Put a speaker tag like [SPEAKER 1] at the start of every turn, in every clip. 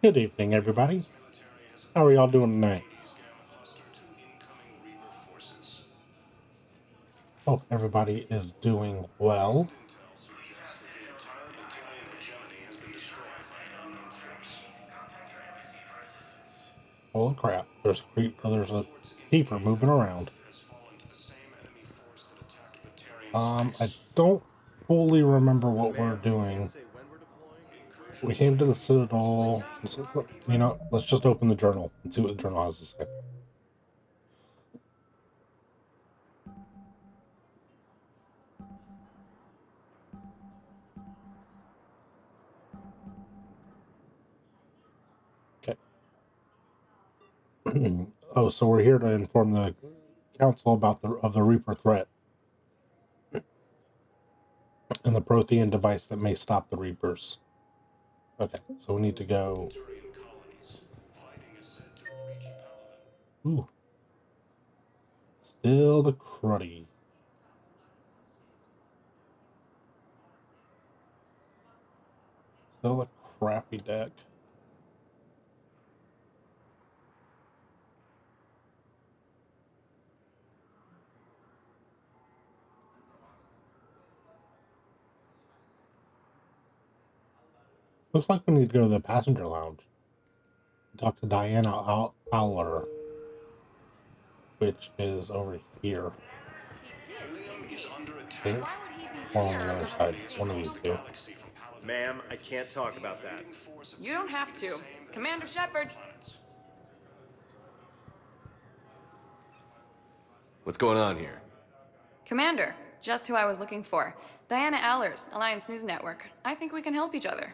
[SPEAKER 1] Good evening, everybody. How are y'all doing tonight? Hope everybody is doing well. Holy crap, there's a peeper moving around. I don't fully remember what we're doing. We came to the Citadel. You know, let's just open the journal and see what the journal has to say. Okay. Oh, so we're here to inform the council about the Reaper threat and the Prothean device that may stop the Reapers. Okay, so we need to go. Ooh. Still the cruddy. Still a crappy deck. Looks like we need to go to the passenger lounge. Talk to Diana Fowler, which is over here. I think. Or on the other side. One of these two.
[SPEAKER 2] Ma'am, I can't talk about that.
[SPEAKER 3] You don't have to. Commander Shepard.
[SPEAKER 4] What's going on here?
[SPEAKER 3] Commander, just who I was looking for. Diana Allers, Alliance News Network. I think we can help each other.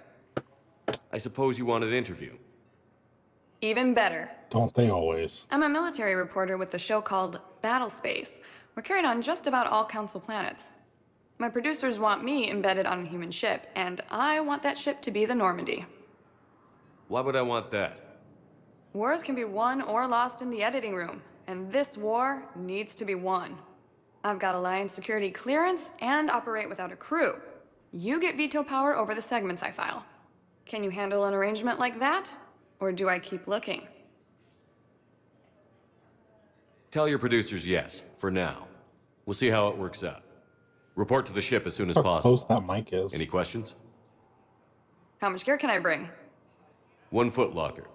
[SPEAKER 4] I suppose you want an interview.
[SPEAKER 3] Even better.
[SPEAKER 1] Don't they always?
[SPEAKER 3] I'm a military reporter with the show called Battle Space. We're carried on just about all Council planets. My producers want me embedded on a human ship, and I want that ship to be the Normandy.
[SPEAKER 4] Why would I want that?
[SPEAKER 3] Wars can be won or lost in the editing room, and this war needs to be won. I've got Alliance security clearance and operate without a crew. You get veto power over the segments I file. Can you handle an arrangement like that? Or do I keep looking?
[SPEAKER 4] Tell your producers yes, for now. We'll see how it works out. Report to the ship as soon as
[SPEAKER 1] How
[SPEAKER 4] possible.
[SPEAKER 1] close that mic is.
[SPEAKER 4] Any questions?
[SPEAKER 3] How much gear can I bring?
[SPEAKER 4] 1 foot locker.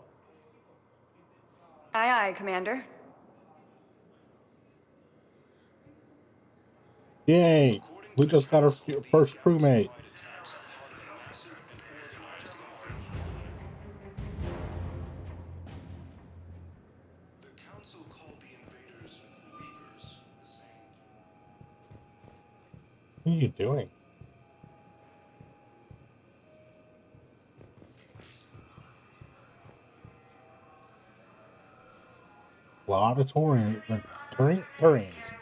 [SPEAKER 3] Aye, aye, Commander.
[SPEAKER 1] Yay! We just got our first crewmate. What are you doing? A lot of Turians.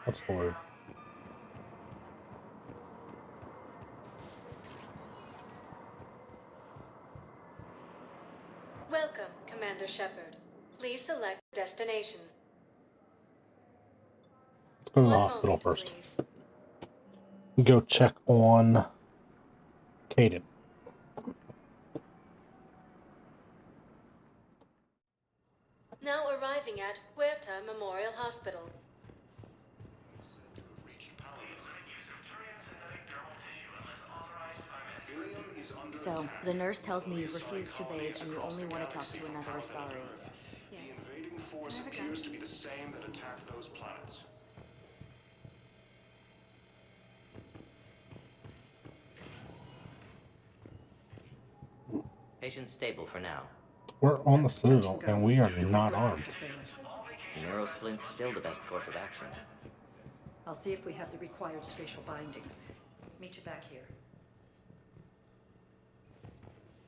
[SPEAKER 1] That's the word.
[SPEAKER 5] Welcome, Commander Shepard. Please select destination.
[SPEAKER 1] Let's go to the hospital first. Go check on Caden.
[SPEAKER 5] Now arriving at Huerta Memorial Hospital.
[SPEAKER 6] So, the nurse tells me you've refused to bathe and you only want to talk to another Asari.
[SPEAKER 2] The invading force appears to be the same that attacked those planets.
[SPEAKER 7] Patient stable for now.
[SPEAKER 1] We're on the Citadel and we are not armed.
[SPEAKER 7] Neurosplint's still the best course of action.
[SPEAKER 8] I'll see if we have the required spatial bindings. Meet you back here.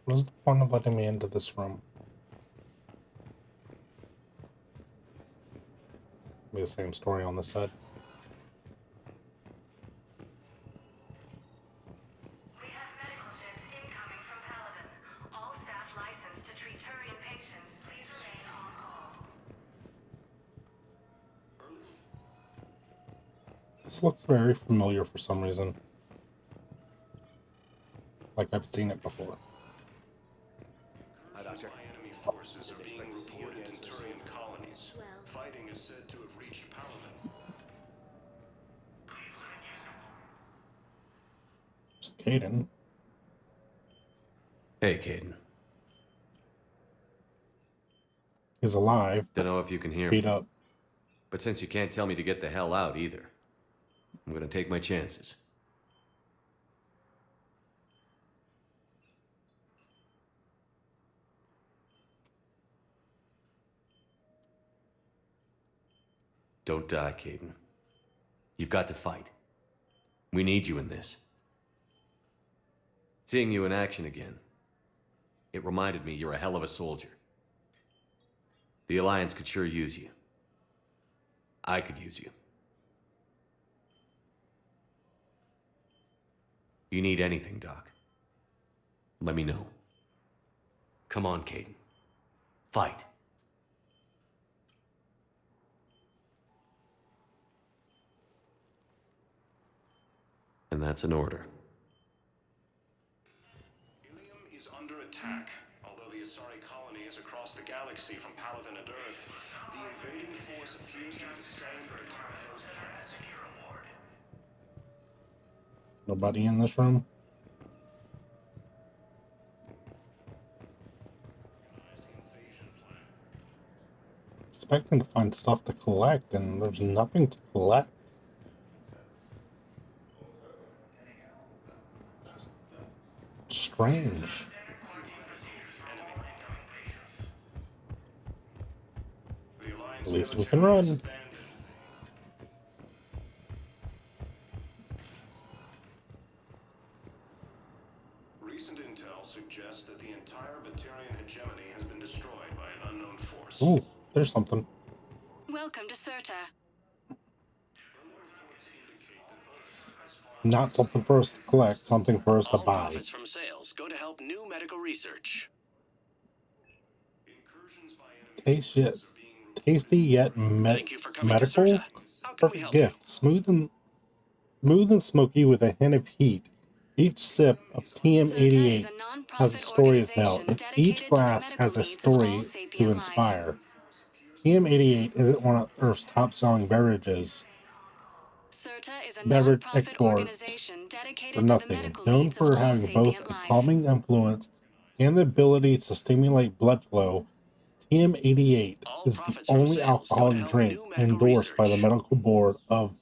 [SPEAKER 1] What is the point of letting me into this room? Be the same story on this side.
[SPEAKER 9] We have medical ships incoming from Paladin. All staff licensed to treat Turian patients. Please remain on call.
[SPEAKER 1] This looks very familiar for some reason. Like I've seen it before.
[SPEAKER 2] Hi, Doctor.
[SPEAKER 1] Just Caden.
[SPEAKER 4] Hey, Caden.
[SPEAKER 1] He's alive.
[SPEAKER 4] Don't know if you can hear
[SPEAKER 1] Beat
[SPEAKER 4] me.
[SPEAKER 1] up.
[SPEAKER 4] But since you can't tell me to get the hell out either, I'm gonna take my chances. Don't die, Caden. You've got to fight. We need you in this. Seeing you in action again, it reminded me you're a hell of a soldier. The Alliance could sure use you. I could use you. You need anything, Doc, let me know. Come on, Caden. Fight. And that's an order.
[SPEAKER 2] Ilium is under attack. Although the Asari colony is across the galaxy from Palaven and Earth, the invading force appears to be the same that attacked those planets.
[SPEAKER 1] Nobody in this room? Expecting to find stuff to collect, and there's nothing to collect. Just strange. At least we can run.
[SPEAKER 2] Recent intel suggests that the entire Batarian hegemony has been destroyed by an unknown force.
[SPEAKER 1] Ooh, there's something.
[SPEAKER 9] Welcome to Serta.
[SPEAKER 1] Not something for us to collect, something for us to
[SPEAKER 10] All
[SPEAKER 1] buy.
[SPEAKER 10] profits from sales go to help new medical research.
[SPEAKER 1] Tasty yet
[SPEAKER 10] Thank you for coming to
[SPEAKER 1] medical.
[SPEAKER 10] Serta. How can we
[SPEAKER 1] Perfect
[SPEAKER 10] help
[SPEAKER 1] gift. Smooth and smoky with a hint of heat. Each sip of TM88 has a story to tell. Each glass has a story to inspire. TM88 isn't one of Earth's top-selling beverages. Beverage exports for nothing. Known for having both a calming influence and the ability to stimulate blood flow, TM88 is the only alcoholic drink endorsed by the Medical Board of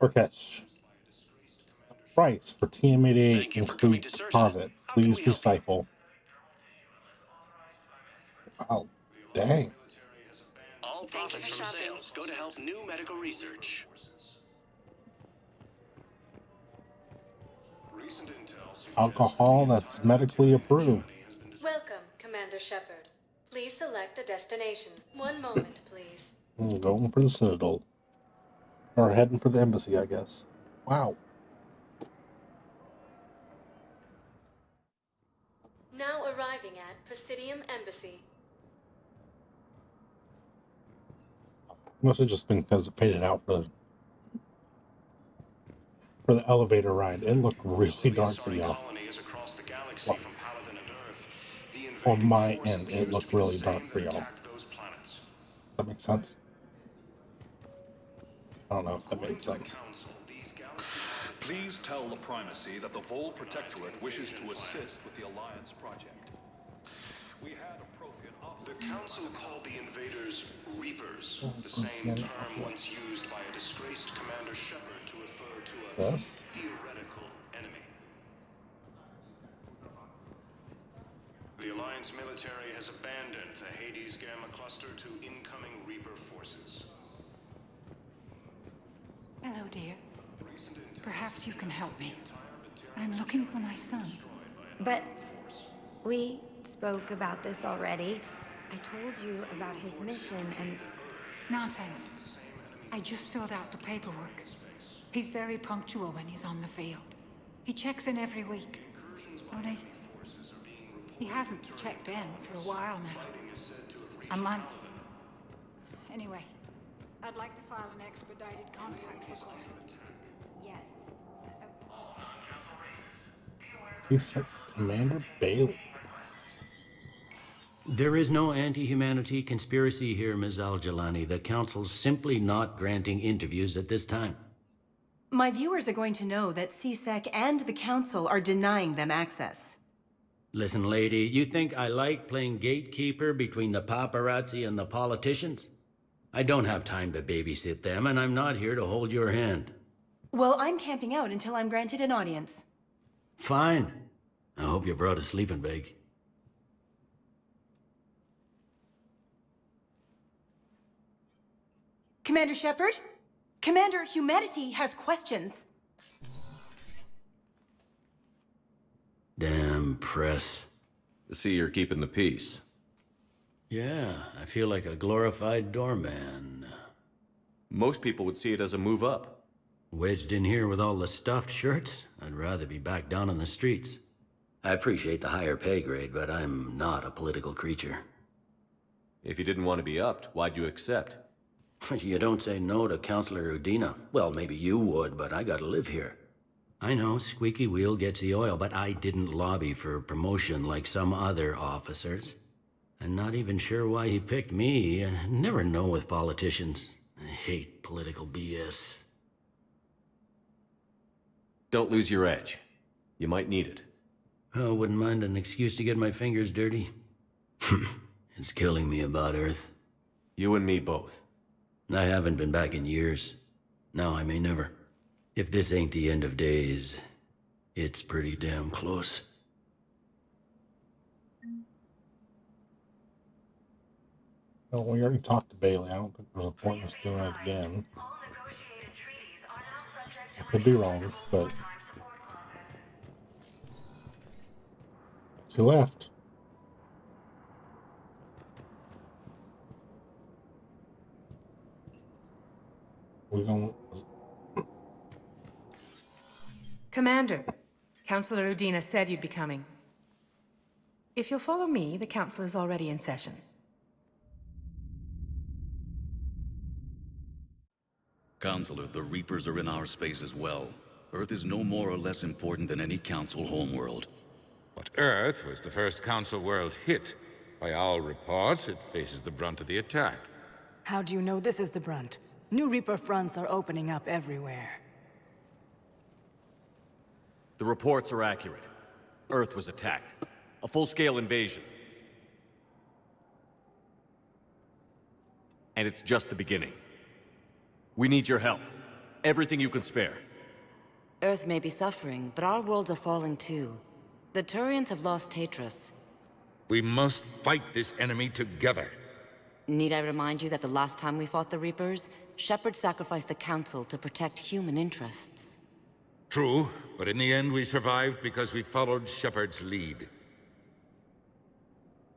[SPEAKER 1] Turkish. The price for TM88 includes deposit. Please recycle. Oh, dang.
[SPEAKER 10] All profits from sales go to help new medical research.
[SPEAKER 1] Alcohol that's medically approved.
[SPEAKER 5] Welcome, Commander Shepard. Please select a destination. One moment, please.
[SPEAKER 1] I'm going for the Citadel. Or heading for the embassy, I guess. Wow.
[SPEAKER 5] Now arriving at Presidium Embassy.
[SPEAKER 1] Must have just been because it faded out for the elevator ride. It looked really dark for y'all. On my end, it looked really dark for y'all. That makes sense? I don't know if that makes sense.
[SPEAKER 11] Please tell the Primacy that the Vol Protectorate wishes to assist with the Alliance project. We had a Prothean
[SPEAKER 2] The Council called the invaders Reapers, the same term once used by a disgraced Commander Shepard to refer to a theoretical enemy. The Alliance military has abandoned the Hades Gamma Cluster to incoming Reaper forces.
[SPEAKER 12] Hello, dear. Perhaps you can help me. I'm looking for my son.
[SPEAKER 6] But we spoke about this already. I told you about his mission and...
[SPEAKER 12] Nonsense. I just filled out the paperwork. He's very punctual when he's on the field. He checks in every week. Only he hasn't checked in for a while now. A month. Anyway, I'd like to file an expedited contact request.
[SPEAKER 6] Yes.
[SPEAKER 1] He said Commander Bailey.
[SPEAKER 13] There is no anti-humanity conspiracy here, Ms. Al-Jalani. The Council's simply not granting interviews at this time.
[SPEAKER 14] My viewers are going to know that CSEC and the Council are denying them access.
[SPEAKER 13] Listen, lady, you think I like playing gatekeeper between the paparazzi and the politicians? I don't have time to babysit them, and I'm not here to hold your hand.
[SPEAKER 14] Well, I'm camping out until I'm granted an audience.
[SPEAKER 13] Fine. I hope you brought a sleeping bag.
[SPEAKER 14] Commander Shepard? Commander, humanity has questions.
[SPEAKER 13] Damn press.
[SPEAKER 4] I see you're keeping the peace.
[SPEAKER 13] Yeah, I feel like a glorified doorman.
[SPEAKER 4] Most people would see it as a move up.
[SPEAKER 13] Wedged in here with all the stuffed shirts, I'd rather be back down on the streets. I appreciate the higher pay grade, but I'm not a political creature.
[SPEAKER 4] If you didn't want to be upped, why'd you accept?
[SPEAKER 13] You don't say no to Counselor Udina. Well, maybe you would, but I gotta live here. I know, squeaky wheel gets the oil, but I didn't lobby for promotion like some other officers. I'm not even sure why he picked me. I never know with politicians. I hate political BS.
[SPEAKER 4] Don't lose your edge. You might need it.
[SPEAKER 13] Oh, wouldn't mind an excuse to get my fingers dirty. It's killing me about Earth.
[SPEAKER 4] You and me both.
[SPEAKER 13] I haven't been back in years. Now I may never. If this ain't the end of days, it's pretty damn close.
[SPEAKER 1] Well, we already talked to Bailey. I don't think there's a point in us doing it again. I could be wrong, but she left. We're going.
[SPEAKER 15] Commander, Counselor Udina said you'd be coming. If you'll follow me, the council is already in session.
[SPEAKER 16] Counselor, the Reapers are in our space as well. Earth is no more or less important than any Council homeworld.
[SPEAKER 17] But Earth was the first Council world hit. By all reports, it faces the brunt of the attack.
[SPEAKER 18] How do you know this is the brunt? New Reaper fronts are opening up everywhere.
[SPEAKER 4] The reports are accurate. Earth was attacked. A full-scale invasion. And it's just the beginning. We need your help. Everything you can spare.
[SPEAKER 19] Earth may be suffering, but our worlds are falling too. The Turians have lost Tatris.
[SPEAKER 17] We must fight this enemy together.
[SPEAKER 19] Need I remind you that the last time we fought the Reapers, Shepard sacrificed the Council to protect human interests?
[SPEAKER 17] True, but in the end we survived because we followed Shepard's lead.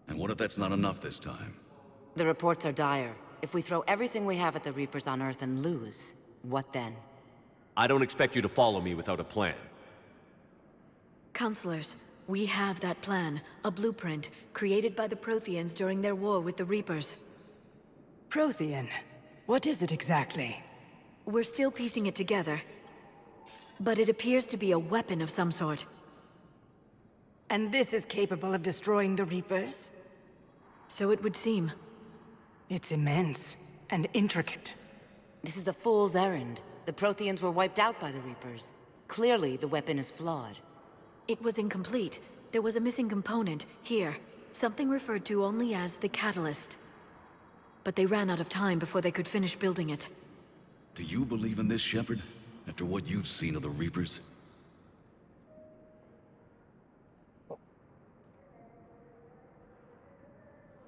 [SPEAKER 16] And what if that's not enough this time?
[SPEAKER 19] The reports are dire. If we throw everything we have at the Reapers on Earth and lose, what then?
[SPEAKER 4] I don't expect you to follow me without a plan.
[SPEAKER 20] Counselors, we have that plan, a blueprint, created by the Protheans during their war with the Reapers.
[SPEAKER 18] Prothean? What is it exactly?
[SPEAKER 20] We're still piecing it together, but it appears to be a weapon of some sort.
[SPEAKER 18] And this is capable of destroying the Reapers?
[SPEAKER 20] So it would seem.
[SPEAKER 18] It's immense and intricate.
[SPEAKER 19] This is a fool's errand. The Protheans were wiped out by the Reapers. Clearly, the weapon is flawed.
[SPEAKER 20] It was incomplete. There was a missing component, here. Something referred to only as the catalyst. But they ran out of time before they could finish building it.
[SPEAKER 16] Do you believe in this, Shepard? After what you've seen of the Reapers?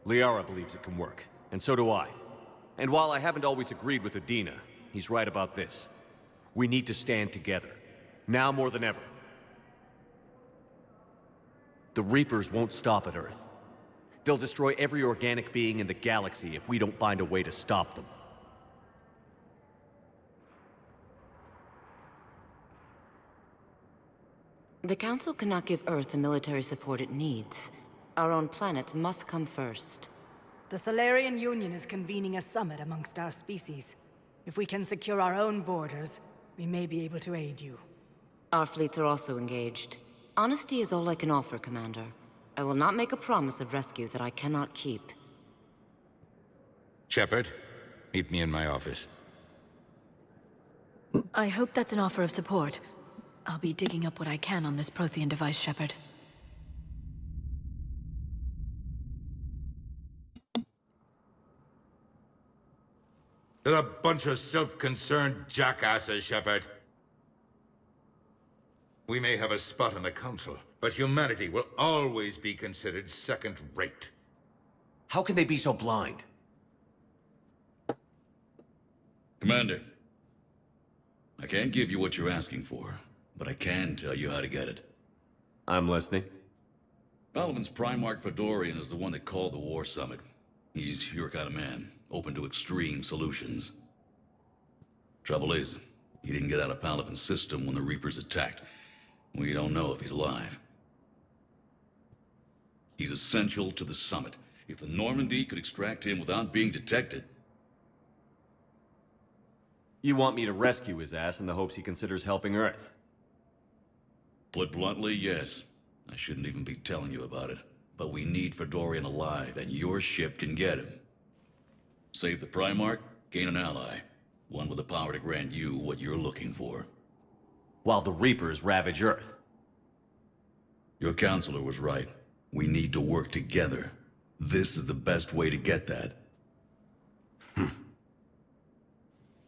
[SPEAKER 4] Liara believes it can work, and so do I. And while I haven't always agreed with Udina, he's right about this. We need to stand together. Now more than ever. The Reapers won't stop at Earth. They'll destroy every organic being in the galaxy if we don't find a way to stop them.
[SPEAKER 19] The Council cannot give Earth the military support it needs. Our own planets must come first.
[SPEAKER 18] The Solarian Union is convening a summit amongst our species. If we can secure our own borders, we may be able to aid you.
[SPEAKER 19] Our fleets are also engaged. Honesty is all I can offer, Commander. I will not make a promise of rescue that I cannot keep.
[SPEAKER 17] Shepard, meet me in my office.
[SPEAKER 20] I hope that's an offer of support. I'll be digging up what I can on this Prothean device, Shepard.
[SPEAKER 17] They're a bunch of self-concerned jackasses, Shepard. We may have a spot on the Council, but humanity will always be considered second-rate.
[SPEAKER 4] How can they be so blind?
[SPEAKER 16] Commander, I can't give you what you're asking for, but I can tell you how to get it.
[SPEAKER 4] I'm listening.
[SPEAKER 16] Palaven's Primarch Fedorian is the one that called the War Summit. He's your kind of man, open to extreme solutions. Trouble is, he didn't get out of Palaven's system when the Reapers attacked. We don't know if he's alive. He's essential to the summit. If the Normandy could extract him without being detected...
[SPEAKER 4] You want me to rescue his ass in the hopes he considers helping Earth?
[SPEAKER 16] Put bluntly, yes. I shouldn't even be telling you about it. But we need Fedorian alive, and your ship can get him. Save the Primarch, gain an ally. One with the power to grant you what you're looking for.
[SPEAKER 4] While the Reapers ravage Earth.
[SPEAKER 16] Your counselor was right. We need to work together. This is the best way to get that.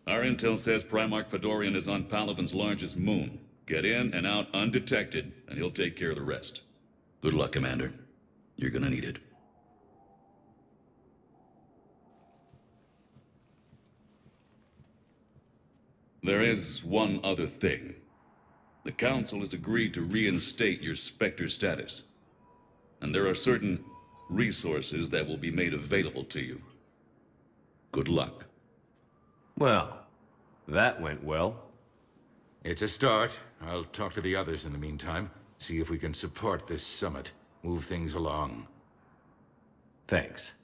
[SPEAKER 16] Our intel says Primarch Fedorian is on Palaven's largest moon. Get in and out undetected, and he'll take care of the rest. Good luck, Commander. You're gonna need it. There is one other thing. The Council has agreed to reinstate your Specter status. And there are certain resources that will be made available to you. Good luck.
[SPEAKER 4] Well, that went well.
[SPEAKER 17] It's a start. I'll talk to the others in the meantime. See if we can support this summit. Move things along.
[SPEAKER 4] Thanks.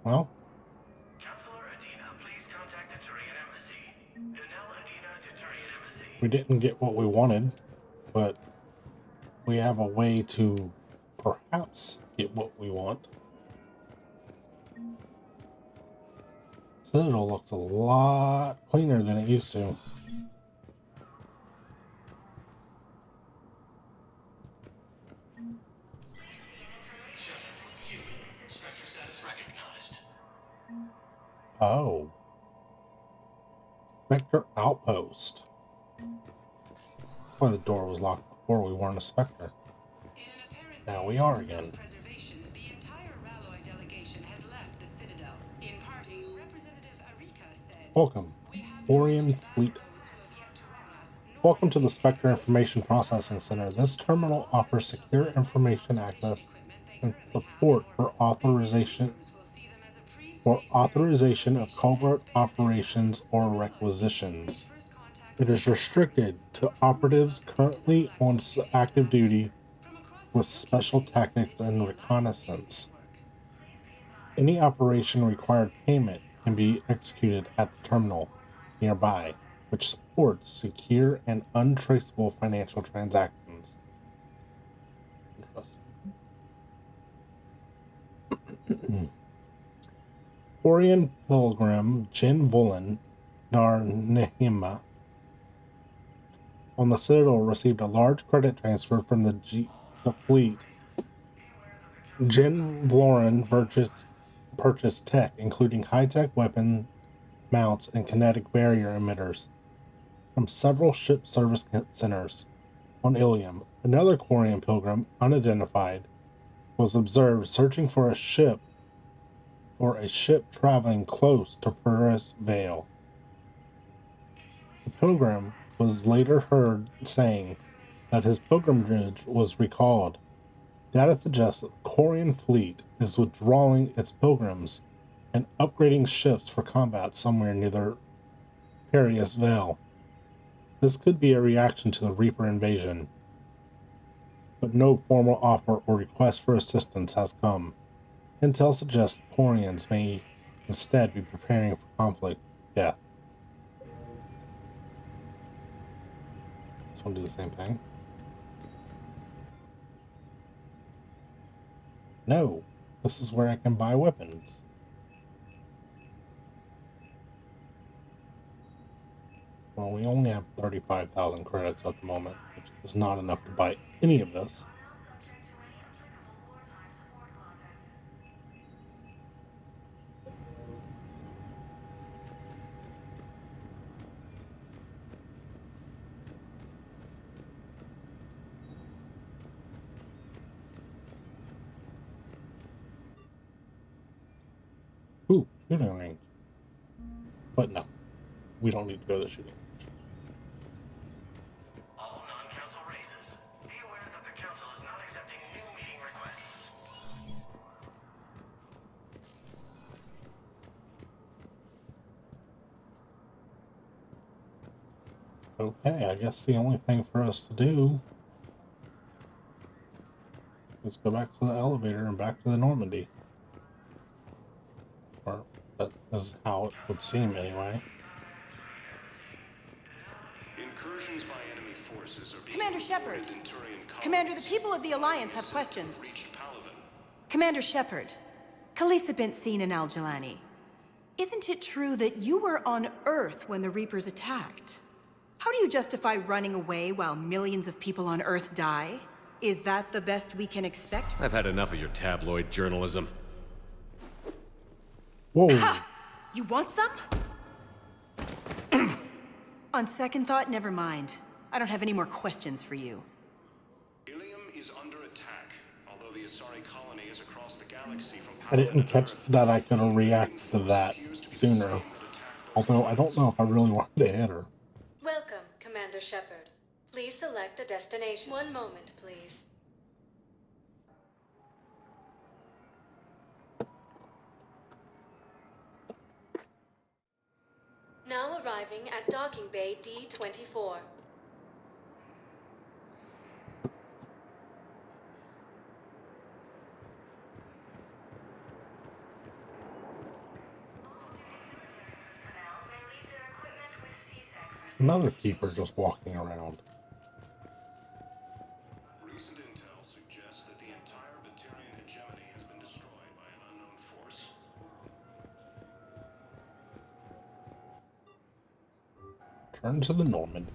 [SPEAKER 1] Well. We didn't get what we wanted, but we have a way to perhaps get what we want. Citadel looks a lot cleaner than it used to. Oh. Specter Outpost. That's why the door was locked before. We weren't a Specter. Now we are again. Welcome, Orion Fleet. Welcome to the Specter Information Processing Center. This terminal offers secure information access and support for authorization of covert operations or requisitions. It is restricted to operatives currently on active duty with special tactics and reconnaissance. Any operation required payment can be executed at the terminal nearby, which supports secure and untraceable financial transactions. Interesting. Orion Pilgrim Jin Volan Nar Nehima on the Citadel received a large credit transfer from the fleet. Jin Vloran purchased tech, including high-tech weapon mounts and kinetic barrier emitters, from several ship service centers on Ilium. Another Quarian pilgrim, unidentified, was observed searching for a ship traveling close to Puris Vale. The pilgrim was later heard saying that his pilgrimage was recalled. Data suggests that the Quarian fleet is withdrawing its pilgrims and upgrading ships for combat somewhere near the Puris Vale. This could be a reaction to the Reaper invasion, but no formal offer or request for assistance has come. Intel suggests the Quarians may instead be preparing for conflict with death. This one do the same thing. No, this is where I can buy weapons. Well, we only have 35,000 credits at the moment, which is not enough to buy any of this. Ooh, shooting range. But no, we don't need to go to the shooting range. Okay, I guess the only thing for us to do is go back to the elevator and back to the Normandy. Or that is how it would seem anyway.
[SPEAKER 2] Incursions by enemy forces are being
[SPEAKER 14] Commander Shepard.
[SPEAKER 2] reported in Turian colonies.
[SPEAKER 14] Commander, the people of the Alliance have questions.
[SPEAKER 2] Reached Palaven.
[SPEAKER 14] Commander Shepard, Khaleesa bint Sin and Al-Jalani. Isn't it true that you were on Earth when the Reapers attacked? How do you justify running away while millions of people on Earth die? Is that the best we can expect?
[SPEAKER 4] I've had enough of your tabloid journalism.
[SPEAKER 1] Whoa.
[SPEAKER 14] Ha! You want some? On second thought, never mind. I don't have any more questions for you.
[SPEAKER 2] Ilium is under attack, although the Asari colony is across the galaxy from
[SPEAKER 1] I didn't catch that I could have reacted to that sooner. Although I don't know if I really wanted to hit her.
[SPEAKER 5] Welcome, Commander Shepard. Please select a destination. One moment, please. Now arriving at docking bay D-24.
[SPEAKER 1] Another keeper just walking around.
[SPEAKER 2] Recent intel suggests that the entire Batarian hegemony has been destroyed by an unknown force.
[SPEAKER 1] Turn to the Normandy.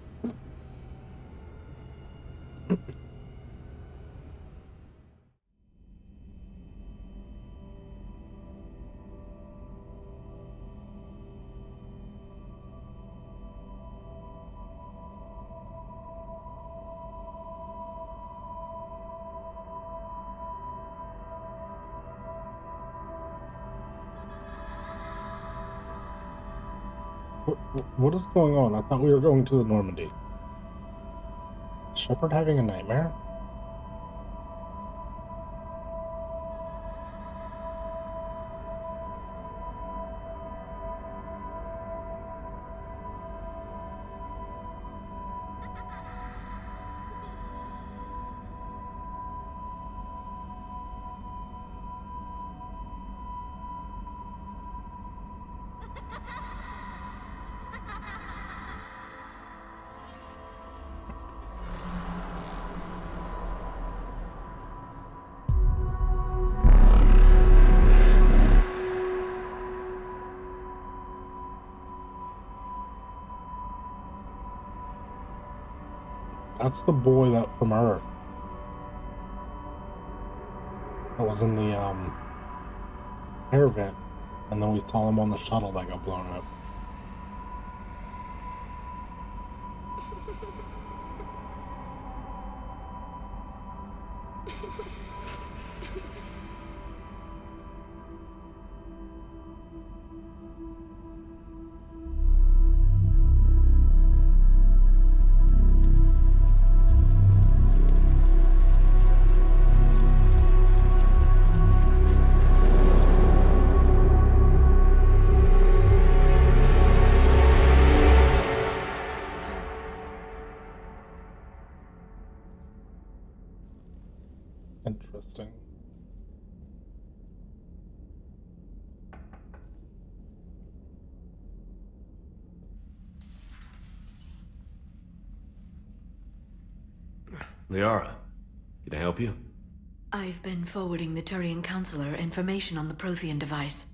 [SPEAKER 1] What is going on? I thought we were going to the Normandy. Is Shepard having a nightmare? That's the boy that from Earth. That was in the air vent, and then we saw him on the shuttle that got blown up. Interesting.
[SPEAKER 4] Liara, can I help you?
[SPEAKER 20] I've been forwarding the Turian Counselor information on the Prothean device.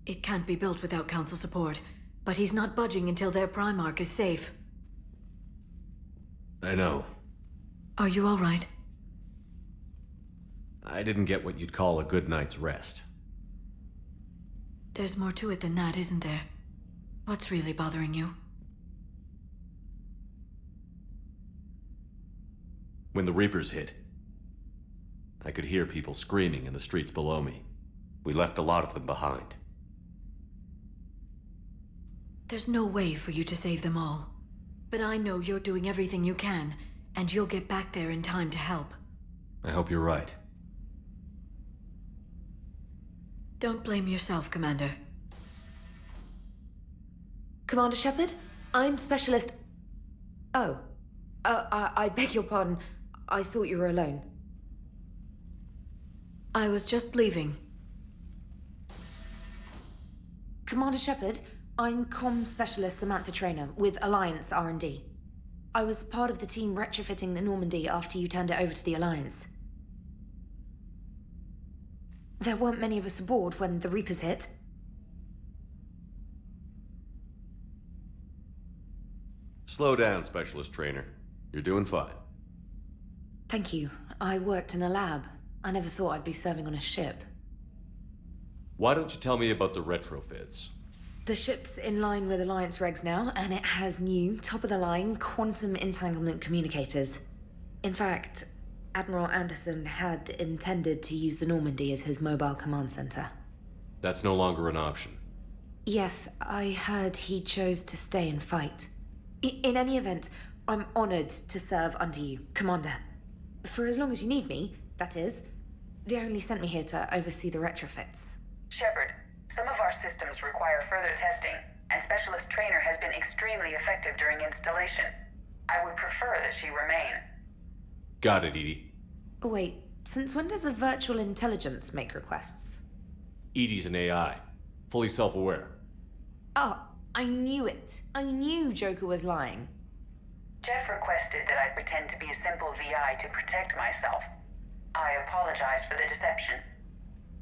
[SPEAKER 20] It can't be built without Council support, but he's not budging until their Primarch is safe.
[SPEAKER 4] I know.
[SPEAKER 20] Are you all right?
[SPEAKER 4] I didn't get what you'd call a good night's rest.
[SPEAKER 20] There's more to it than that, isn't there? What's really bothering you?
[SPEAKER 4] When the Reapers hit, I could hear people screaming in the streets below me. We left a lot of them behind.
[SPEAKER 20] There's no way for you to save them all. But I know you're doing everything you can, and you'll get back there in time to help.
[SPEAKER 4] I hope you're right.
[SPEAKER 20] Don't blame yourself, Commander.
[SPEAKER 21] Commander Shepard, I'm Specialist... Oh. I beg your pardon. I thought you were alone.
[SPEAKER 20] I was just leaving.
[SPEAKER 21] Commander Shepard, I'm Comm Specialist Samantha Traynor with Alliance R&D. I was part of the team retrofitting the Normandy after you turned it over to the Alliance. There weren't many of us aboard when the Reapers hit.
[SPEAKER 4] Slow down, Specialist Trainer. You're doing fine.
[SPEAKER 21] Thank you. I worked in a lab. I never thought I'd be serving on a ship.
[SPEAKER 4] Why don't you tell me about the retrofits?
[SPEAKER 21] The ship's in line with Alliance regs now, and it has new, top-of-the-line quantum entanglement communicators. In fact, Admiral Anderson had intended to use the Normandy as his mobile command center.
[SPEAKER 4] That's no longer an option.
[SPEAKER 21] Yes, I heard he chose to stay and fight. In any event, I'm honored to serve under you, Commander. For as long as you need me, that is. They only sent me here to oversee the retrofits.
[SPEAKER 22] Shepard, some of our systems require further testing, and Specialist Trainer has been extremely effective during installation. I would prefer that she remain.
[SPEAKER 4] Got it, Edie.
[SPEAKER 21] Wait, since when does a virtual intelligence make requests?
[SPEAKER 4] Edie's an AI. Fully self-aware.
[SPEAKER 21] Oh, I knew it. I knew Joker was lying.
[SPEAKER 22] Jeff requested that I pretend to be a simple VI to protect myself. I apologize for the deception.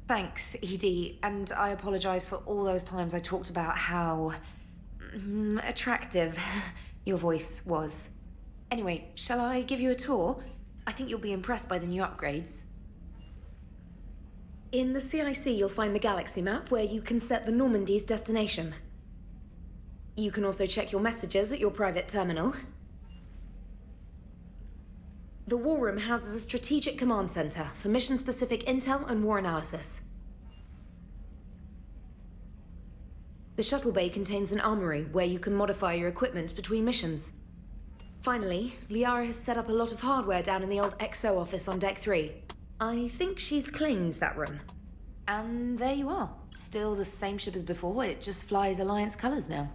[SPEAKER 21] Thanks, Edie, and I apologize for all those times I talked about how... attractive your voice was. Anyway, shall I give you a tour? I think you'll be impressed by the new upgrades. In the CIC, you'll find the galaxy map where you can set the Normandy's destination. You can also check your messages at your private terminal. The War Room houses a strategic command center for mission-specific intel and war analysis. The shuttle bay contains an armory where you can modify your equipment between missions. Finally, Liara has set up a lot of hardware down in the old XO office on Deck 3. I think she's claimed that room. And there you are. Still the same ship as before, it just flies Alliance colors now.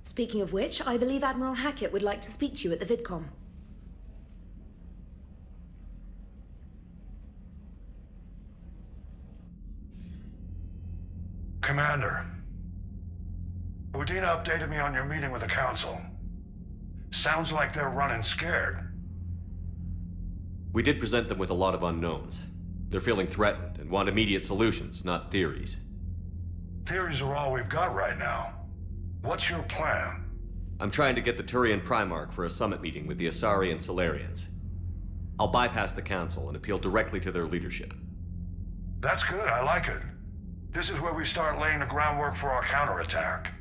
[SPEAKER 21] Speaking of which, I believe Admiral Hackett would like to speak to you at the VidCom.
[SPEAKER 23] Commander, Udina updated me on your meeting with the Council. Sounds like they're running scared.
[SPEAKER 4] We did present them with a lot of unknowns. They're feeling threatened and want immediate solutions, not theories.
[SPEAKER 23] Theories are all we've got right now. What's your plan?
[SPEAKER 4] I'm trying to get the Turian Primarch for a summit meeting with the Asari and Solarians. I'll bypass the Council and appeal directly to their leadership.
[SPEAKER 23] That's good, I like it. This is where we start laying the groundwork for our counterattack.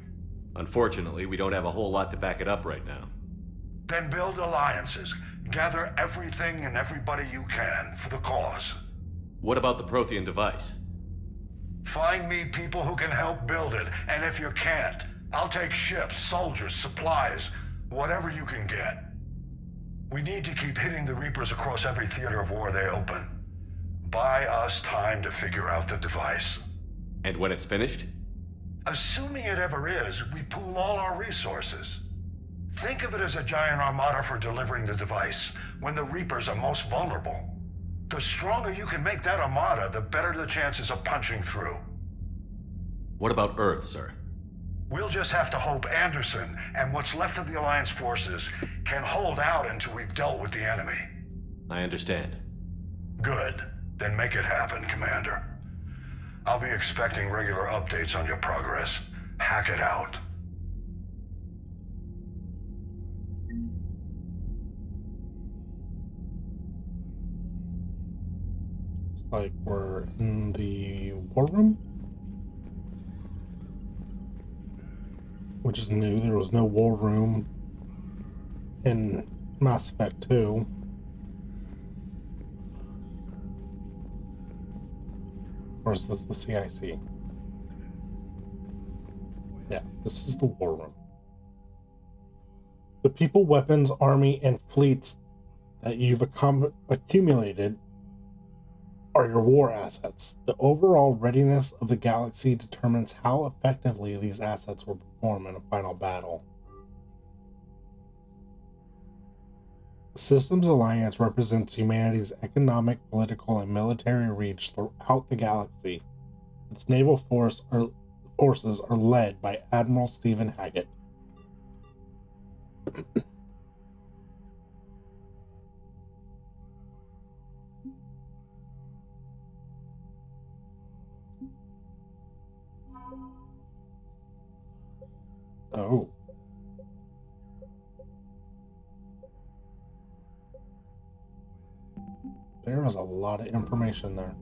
[SPEAKER 4] Unfortunately, we don't have a whole lot to back it up right now.
[SPEAKER 23] Then build alliances. Gather everything and everybody you can for the cause.
[SPEAKER 4] What about the Prothean device?
[SPEAKER 23] Find me people who can help build it, and if you can't, I'll take ships, soldiers, supplies, whatever you can get. We need to keep hitting the Reapers across every theater of war they open. Buy us time to figure out the device.
[SPEAKER 4] And when it's finished?
[SPEAKER 23] Assuming it ever is, we pool all our resources. Think of it as a giant armada for delivering the device, when the Reapers are most vulnerable. The stronger you can make that armada, the better the chances of punching through.
[SPEAKER 4] What about Earth, sir?
[SPEAKER 23] We'll just have to hope Anderson and what's left of the Alliance forces can hold out until we've dealt with the enemy.
[SPEAKER 4] I understand.
[SPEAKER 23] Good. Then make it happen, Commander. I'll be expecting regular updates on your progress. Hack it out.
[SPEAKER 1] like we're in the war room, which is new. There was no war room in Mass Effect 2. Or is this the CIC? Yeah, this is the war room. The people, weapons, army, and fleets that you've accumulated are your war assets. The overall readiness of the galaxy determines how effectively these assets will perform in a final battle. The Systems Alliance represents humanity's economic, political, and military reach throughout the galaxy. Its naval forces are led by Admiral Stephen Hackett. Oh. There is a lot of information there.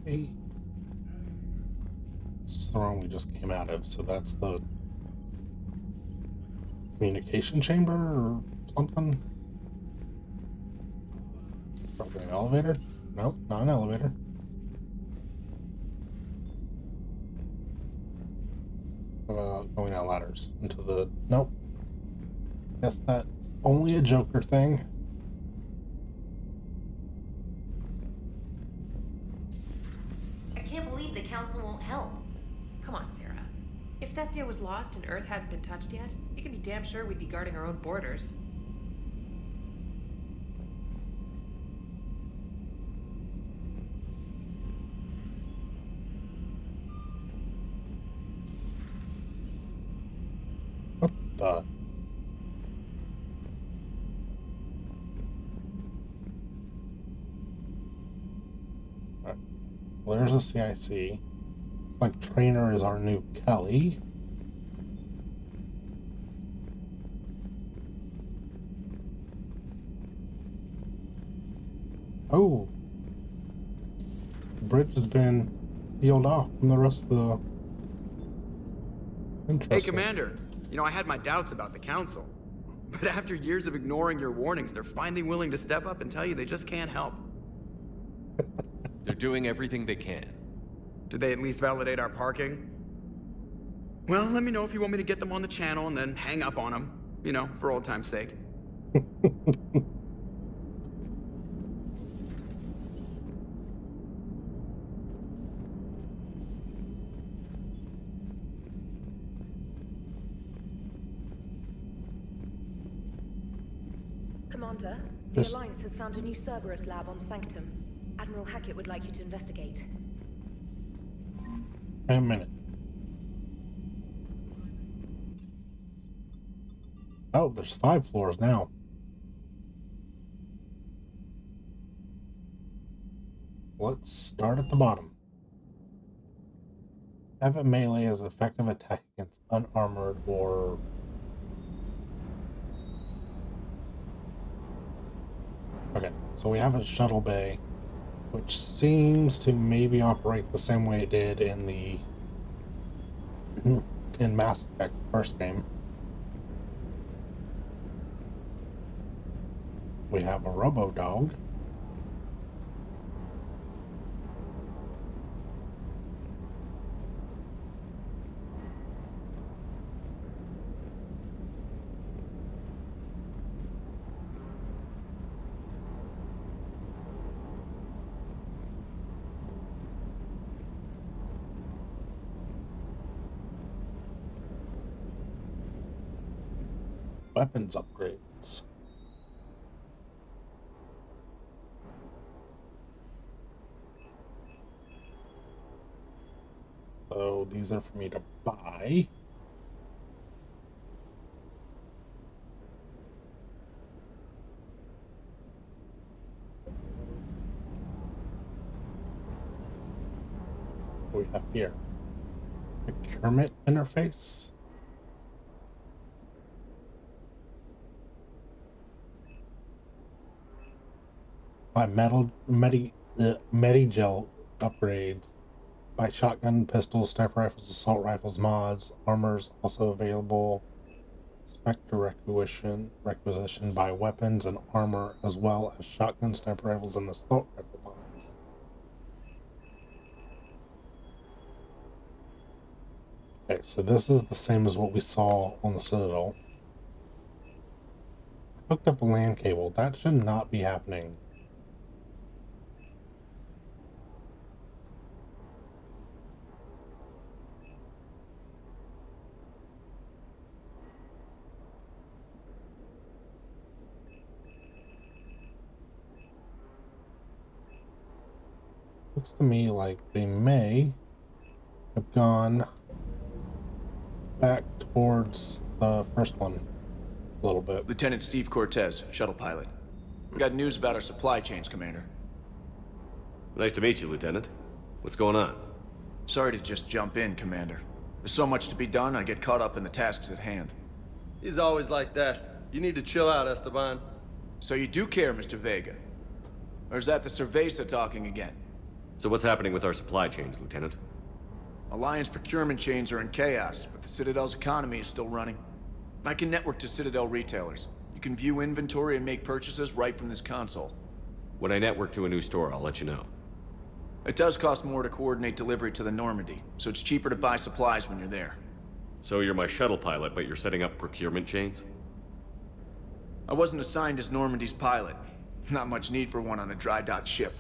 [SPEAKER 1] Hey. This is the room we just came out of, so that's the communication chamber or something? Probably an elevator? Nope, not an elevator. Going down ladders into the... Nope. Guess that's only a Joker thing.
[SPEAKER 3] I can't believe the Council won't help. Come on, Sarah. If Thessia was lost and Earth hadn't been touched yet, you can be damn sure we'd be guarding our own borders.
[SPEAKER 1] What the... Right. Well, there's a CIC. Like, Trainer is our new Kelly. Oh. The bridge has been sealed off from the rest of the...
[SPEAKER 7] Hey, Commander. You know, I had my doubts about the Council. But after years of ignoring your warnings, they're finally willing to step up and tell you they just can't help.
[SPEAKER 4] They're doing everything they can.
[SPEAKER 7] Did they at least validate our parking? Well, let me know if you want me to get them on the channel and then hang up on them. You know, for old time's sake.
[SPEAKER 21] Commander, the Alliance has found a new Cerberus lab on Sanctum. Admiral Hackett would like you to investigate.
[SPEAKER 1] Wait a minute. Oh, there's 5 floors now. Let's start at the bottom. Have a melee as effective attack against unarmored or... Okay, so we have a shuttle bay, which seems to maybe operate the same way it did in the in Mass Effect first game. We have a robo-dog. Weapons upgrades. So these are for me to buy. What do we have here? Procurement interface. by Medigel upgrades, by shotgun, pistols, sniper rifles, assault rifles, mods, armors also available. Specter requisition by weapons and armor, as well as shotgun, sniper rifles, and assault rifle mods. Okay, so this is the same as what we saw on the Citadel. I hooked up a LAN cable. That should not be happening. Looks to me like they may have gone back towards the first one a little bit.
[SPEAKER 8] Lieutenant Steve Cortez, shuttle pilot. Got news about our supply chains, Commander.
[SPEAKER 4] Nice to meet you, Lieutenant. What's going on?
[SPEAKER 8] Sorry to just jump in, Commander. There's so much to be done, I get caught up in the tasks at hand.
[SPEAKER 9] He's always like that. You need to chill out, Esteban.
[SPEAKER 8] So you do care, Mr. Vega? Or is that the Cerveza talking again?
[SPEAKER 4] So what's happening with our supply chains, Lieutenant?
[SPEAKER 8] Alliance procurement chains are in chaos, but the Citadel's economy is still running. I can network to Citadel retailers. You can view inventory and make purchases right from this console.
[SPEAKER 4] When I network to a new store, I'll let you know.
[SPEAKER 8] It does cost more to coordinate delivery to the Normandy, so it's cheaper to buy supplies when you're there.
[SPEAKER 4] So you're my shuttle pilot, but you're setting up procurement chains?
[SPEAKER 8] I wasn't assigned as Normandy's pilot. Not much need for one on a dry dock ship.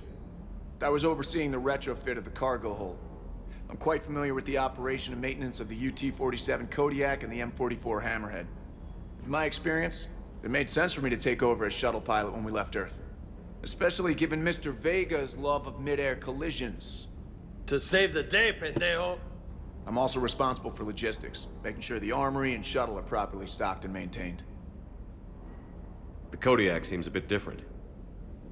[SPEAKER 8] I was overseeing the retrofit of the cargo hold. I'm quite familiar with the operation and maintenance of the UT-47 Kodiak and the M44 Hammerhead. In my experience, it made sense for me to take over as shuttle pilot when we left Earth. Especially given Mr. Vega's love of mid-air collisions.
[SPEAKER 9] To save the day, pendejo.
[SPEAKER 8] I'm also responsible for logistics, making sure the armory and shuttle are properly stocked and maintained.
[SPEAKER 4] The Kodiak seems a bit different.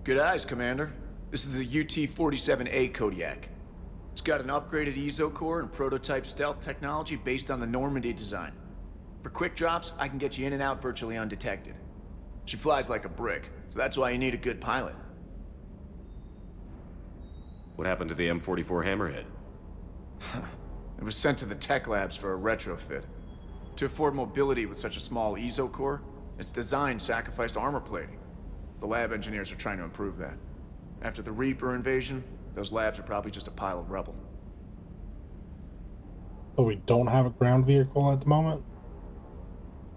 [SPEAKER 8] Good eyes, Commander. This is the UT-47A Kodiak. It's got an upgraded EZO core and prototype stealth technology based on the Normandy design. For quick drops, I can get you in and out virtually undetected. She flies like a brick, so that's why you need a good pilot.
[SPEAKER 4] What happened to the M44 Hammerhead?
[SPEAKER 8] It was sent to the tech labs for a retrofit. To afford mobility with such a small EZO core, its design sacrificed armor plating. The lab engineers are trying to improve that. After the Reaper invasion, those labs are probably just a pile of rubble.
[SPEAKER 1] So we don't have a ground vehicle at the moment?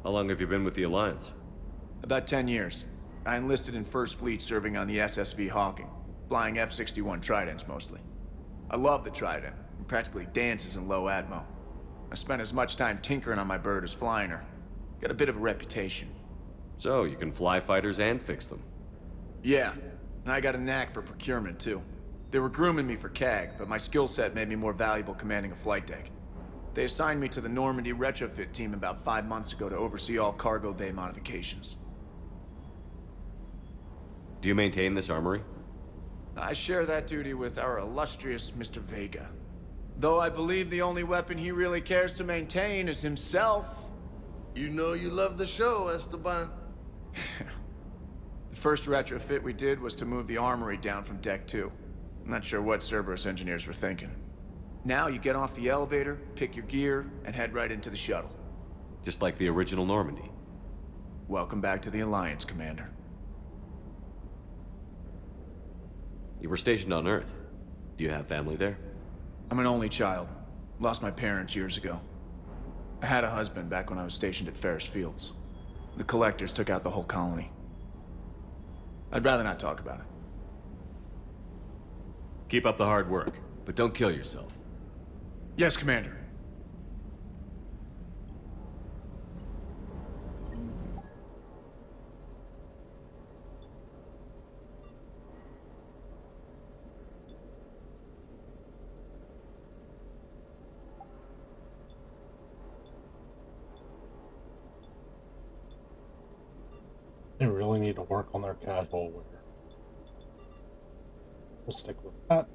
[SPEAKER 4] How long have you been with the Alliance?
[SPEAKER 8] About 10 years. I enlisted in First Fleet serving on the SSV Hawking, flying F-61 Tridents mostly. I love the Trident, and practically dances in low atmo. I spent as much time tinkering on my bird as flying her. Got a bit of a reputation.
[SPEAKER 4] So, you can fly fighters and fix them?
[SPEAKER 8] Yeah, and I got a knack for procurement too. They were grooming me for CAG, but my skill set made me more valuable commanding a flight deck. They assigned me to the Normandy retrofit team about 5 months ago to oversee all cargo bay modifications.
[SPEAKER 4] Do you maintain this armory?
[SPEAKER 8] I share that duty with our illustrious Mr. Vega. Though I believe the only weapon he really cares to maintain is himself.
[SPEAKER 9] You know you love the show, Esteban.
[SPEAKER 8] The first retrofit we did was to move the armory down from Deck 2. I'm not sure what Cerberus engineers were thinking. Now you get off the elevator, pick your gear, and head right into the shuttle.
[SPEAKER 4] Just like the original Normandy.
[SPEAKER 8] Welcome back to the Alliance, Commander.
[SPEAKER 4] You were stationed on Earth. Do you have family there?
[SPEAKER 8] I'm an only child. Lost my parents years ago. I had a husband back when I was stationed at Ferris Fields. The Collectors took out the whole colony. I'd rather not talk about it.
[SPEAKER 4] Keep up the hard work, but don't kill yourself.
[SPEAKER 8] Yes, Commander.
[SPEAKER 1] They really need to work on their casual wear. We'll stick with that.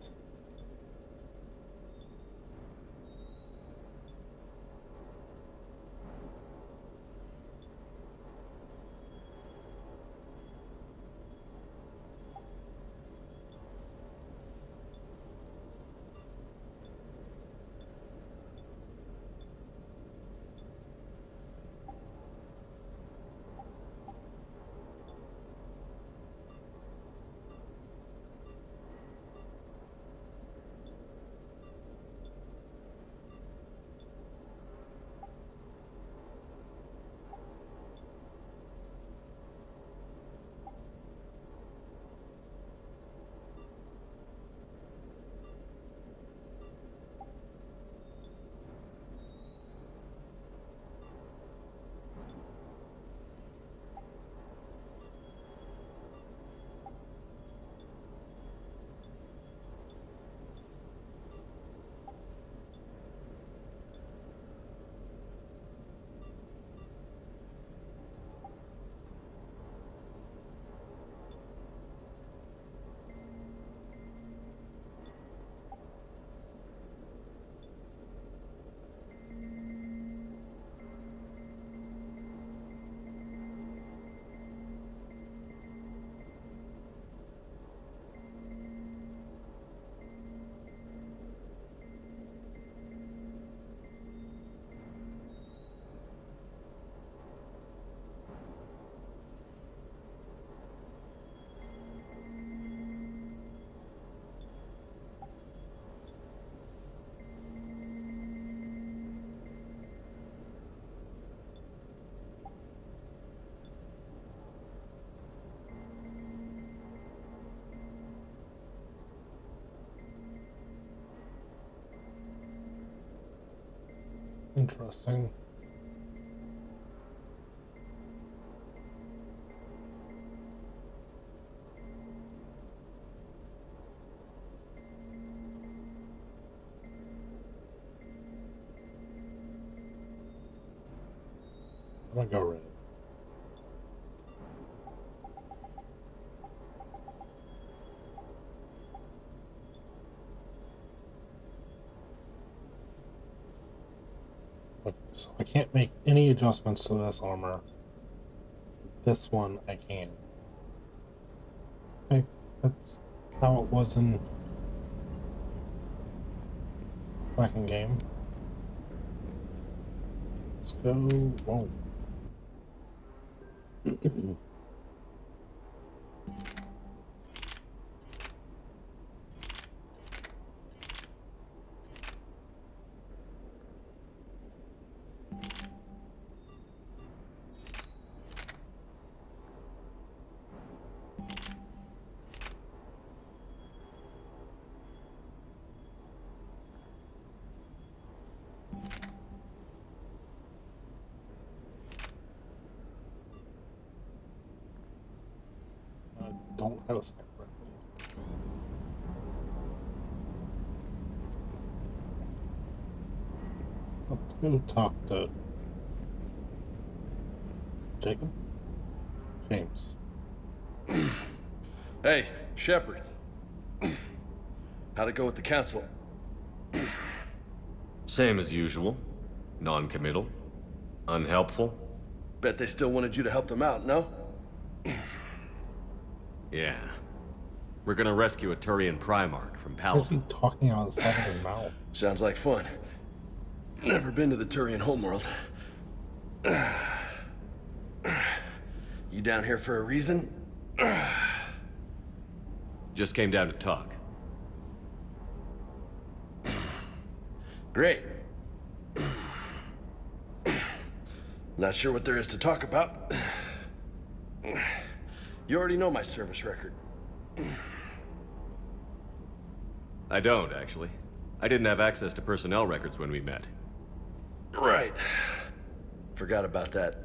[SPEAKER 1] Interesting. I'm gonna go red. Okay, so I can't make any adjustments to this armor. This one I can. Okay, that's how it was in second game. Let's go. Whoa. Don't have a sniper. Let's go talk to Jacob? James.
[SPEAKER 9] Hey, Shepard. How'd it go with the council?
[SPEAKER 4] Same as usual. Non-committal. Unhelpful.
[SPEAKER 9] Bet they still wanted you to help them out, no?
[SPEAKER 4] Yeah. We're gonna rescue a Turian Primarch from
[SPEAKER 1] Why is he
[SPEAKER 4] Paladin.
[SPEAKER 1] talking out of the side of his mouth?
[SPEAKER 9] Sounds like fun. Never been to the Turian homeworld. You down here for a reason?
[SPEAKER 4] Just came down to talk.
[SPEAKER 9] Great. Not sure what there is to talk about. You already know my service record.
[SPEAKER 4] I don't, actually. I didn't have access to personnel records when we met.
[SPEAKER 9] Right. Forgot about that.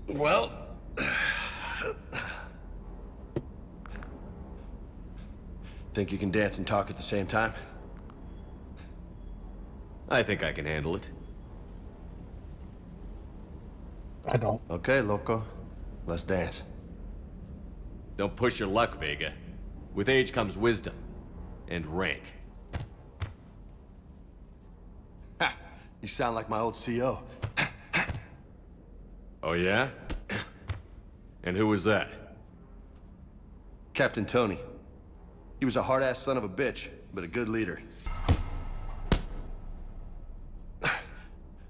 [SPEAKER 9] Well... Think you can dance and talk at the same time?
[SPEAKER 4] I think I can handle it.
[SPEAKER 1] I don't.
[SPEAKER 9] Okay, loco. Let's dance.
[SPEAKER 4] Don't push your luck, Vega. With age comes wisdom. And rank.
[SPEAKER 9] Ha! You sound like my old CO.
[SPEAKER 4] Oh yeah? And who was that?
[SPEAKER 9] Captain Tony. He was a hard-ass son of a bitch, but a good leader.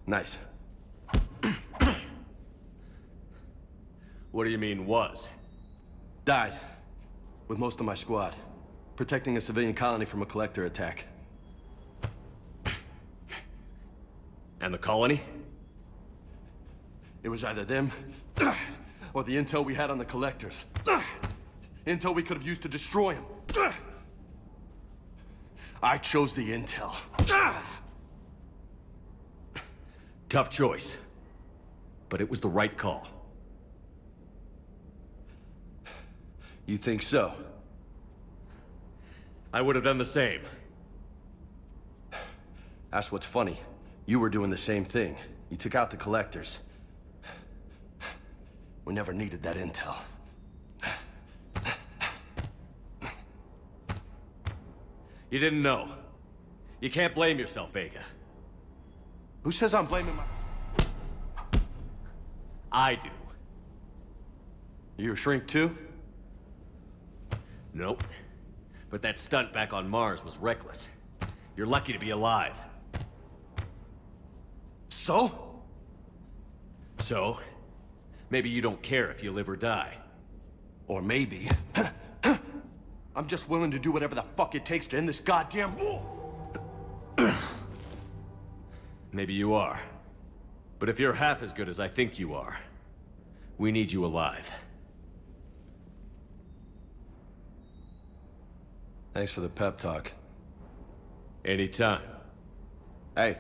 [SPEAKER 9] Nice.
[SPEAKER 4] What do you mean, was?
[SPEAKER 9] Died. With most of my squad. Protecting a civilian colony from a collector attack.
[SPEAKER 4] And the colony?
[SPEAKER 9] It was either them, or the intel we had on the collectors. Intel we could have used to destroy them. I chose the intel.
[SPEAKER 4] Tough choice. But it was the right call.
[SPEAKER 9] You think so?
[SPEAKER 4] I would have done the same.
[SPEAKER 9] That's what's funny. You were doing the same thing. You took out the collectors. We never needed that intel.
[SPEAKER 4] You didn't know. You can't blame yourself, Vega.
[SPEAKER 9] Who says I'm blaming my...
[SPEAKER 4] I do.
[SPEAKER 9] You a shrink too?
[SPEAKER 4] Nope. But that stunt back on Mars was reckless. You're lucky to be alive.
[SPEAKER 9] So?
[SPEAKER 4] So? Maybe you don't care if you live or die.
[SPEAKER 9] Or maybe... I'm just willing to do whatever the fuck it takes to end this goddamn war!
[SPEAKER 4] Maybe you are. But if you're half as good as I think you are, we need you alive.
[SPEAKER 9] Thanks for the pep talk.
[SPEAKER 4] Anytime.
[SPEAKER 9] Hey,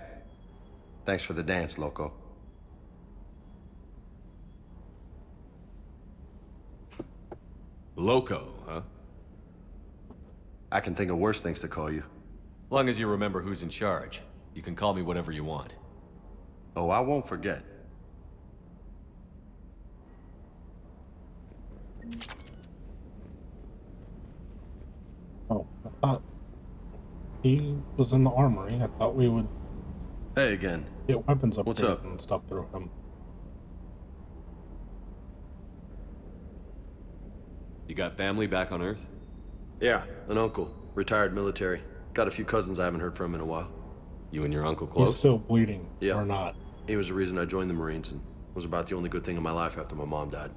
[SPEAKER 9] Thanks for the dance, loco.
[SPEAKER 4] Loco, huh?
[SPEAKER 9] I can think of worse things to call you.
[SPEAKER 4] Long as you remember who's in charge, you can call me whatever you want.
[SPEAKER 9] Oh, I won't forget.
[SPEAKER 1] Oh, I thought he was in the armory. I thought we would
[SPEAKER 9] Hey again.
[SPEAKER 1] get weapons
[SPEAKER 9] What's
[SPEAKER 1] upgraded
[SPEAKER 9] up?
[SPEAKER 1] and stuff through him.
[SPEAKER 4] You got family back on Earth?
[SPEAKER 9] Yeah, an uncle. Retired military. Got a few cousins I haven't heard from in a while.
[SPEAKER 4] You and your uncle close?
[SPEAKER 1] He's still bleeding,
[SPEAKER 9] Yeah.
[SPEAKER 1] or not.
[SPEAKER 9] He was the reason I joined the Marines and was about the only good thing in my life after my mom died.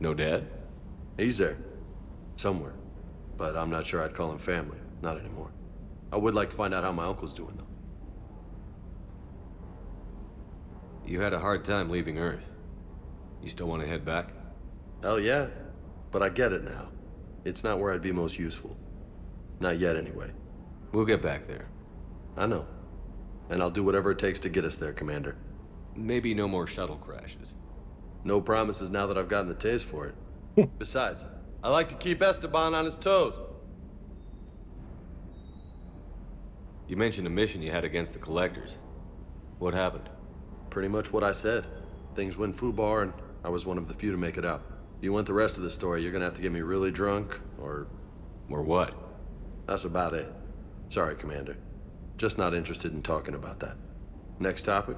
[SPEAKER 4] No dad?
[SPEAKER 9] He's there. Somewhere. But I'm not sure I'd call him family. Not anymore. I would like to find out how my uncle's doing, though.
[SPEAKER 4] You had a hard time leaving Earth. You still want to head back?
[SPEAKER 9] Hell yeah. But I get it now. It's not where I'd be most useful. Not yet, anyway.
[SPEAKER 4] We'll get back there.
[SPEAKER 9] I know. And I'll do whatever it takes to get us there, Commander.
[SPEAKER 4] Maybe no more shuttle crashes.
[SPEAKER 9] No promises now that I've gotten the taste for it. Besides, I like to keep Esteban on his toes.
[SPEAKER 4] You mentioned a mission you had against the Collectors. What happened?
[SPEAKER 9] Pretty much what I said. Things went foobar, and I was one of the few to make it out. If you want the rest of the story, you're gonna have to get me really drunk, or...
[SPEAKER 4] Or what?
[SPEAKER 9] That's about it. Sorry, Commander. Just not interested in talking about that. Next topic?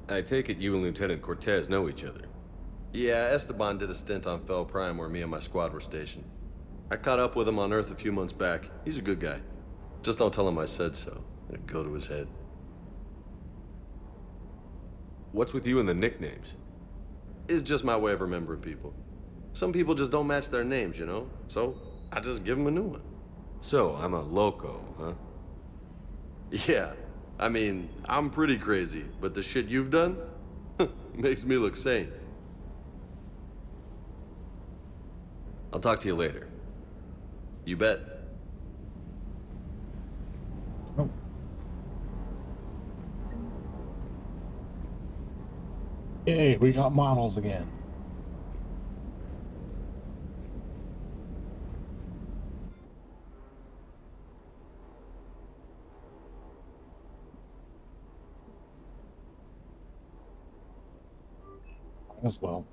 [SPEAKER 4] I take it you and Lieutenant Cortez know each other.
[SPEAKER 9] Yeah, Esteban did a stint on Fel Prime where me and my squad were stationed. I caught up with him on Earth a few months back. He's a good guy. Just don't tell him I said so. It'd go to his head.
[SPEAKER 4] What's with you and the nicknames?
[SPEAKER 9] It's just my way of remembering people. Some people just don't match their names, you know? So, I just give them a new one.
[SPEAKER 4] So, I'm a loco, huh?
[SPEAKER 9] Yeah. I mean, I'm pretty crazy, but the shit you've done makes me look sane.
[SPEAKER 4] I'll talk to you later.
[SPEAKER 9] You bet.
[SPEAKER 1] Oh. Yay, we got models again. As well.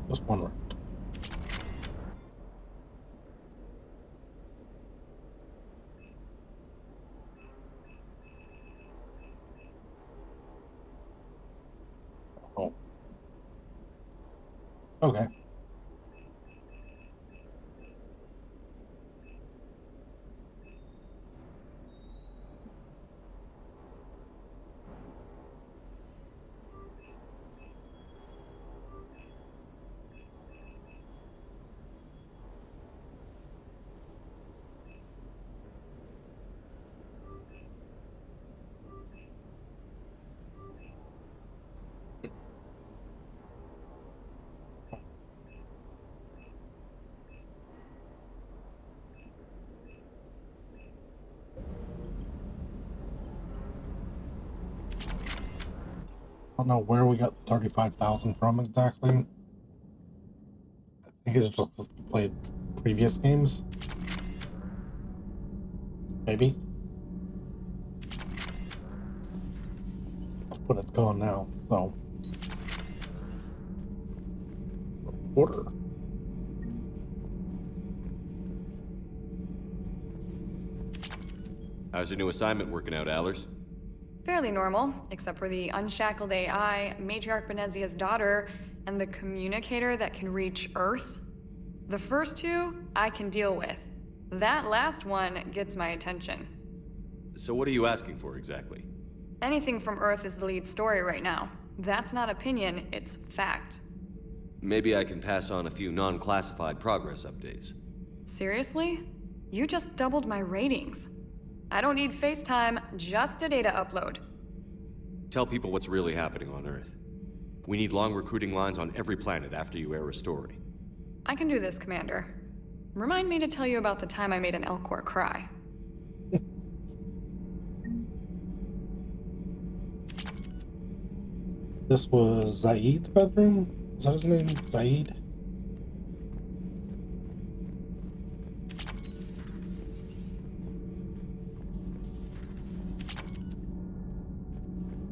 [SPEAKER 1] Just one round. Oh. Okay. I don't know where we got 35,000 from exactly. I think it's just that we played previous games. Maybe. But it's gone now, so. Order.
[SPEAKER 4] How's your new assignment working out, Allers?
[SPEAKER 10] Fairly normal, except for the unshackled AI, Matriarch Benezia's daughter, and the communicator that can reach Earth. The first two, I can deal with. That last one gets my attention.
[SPEAKER 4] So what are you asking for exactly?
[SPEAKER 10] Anything from Earth is the lead story right now. That's not opinion, it's fact.
[SPEAKER 4] Maybe I can pass on a few non-classified progress updates.
[SPEAKER 10] Seriously? You just doubled my ratings. I don't need FaceTime, just a data upload.
[SPEAKER 4] Tell people what's really happening on Earth. We need long recruiting lines on every planet after you air a story.
[SPEAKER 10] I can do this, Commander. Remind me to tell you about the time I made an Elcor cry.
[SPEAKER 1] This was Zaid's bedroom? Is that his name? Zaid?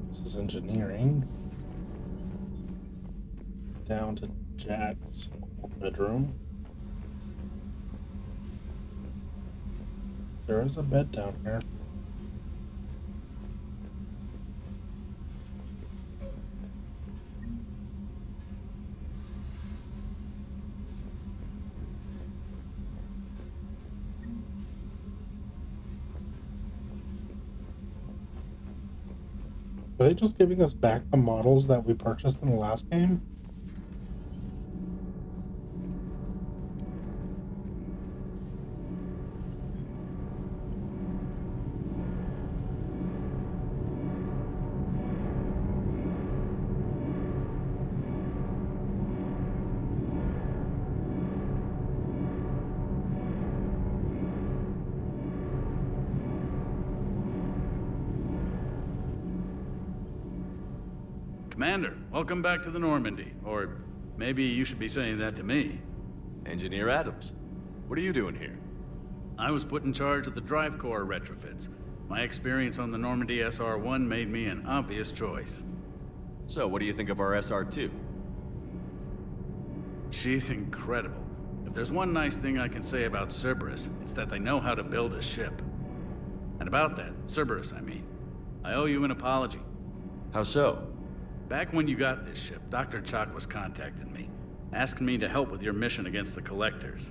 [SPEAKER 1] This is engineering. Down to Jack's bedroom. There is a bed down here. Are they just giving us back the models that we purchased in the last game?
[SPEAKER 6] Commander, welcome back to the Normandy. Or maybe you should be saying that to me.
[SPEAKER 4] Engineer Adams, what are you doing here?
[SPEAKER 6] I was put in charge of the drive core retrofits. My experience on the Normandy SR-1 made me an obvious choice.
[SPEAKER 4] So, what do you think of our SR-2?
[SPEAKER 6] She's incredible. If there's one nice thing I can say about Cerberus, it's that they know how to build a ship. And about that, Cerberus, I mean, I owe you an apology.
[SPEAKER 4] How so?
[SPEAKER 6] Back when you got this ship, Dr. Chalk was contacting me, asking me to help with your mission against the Collectors.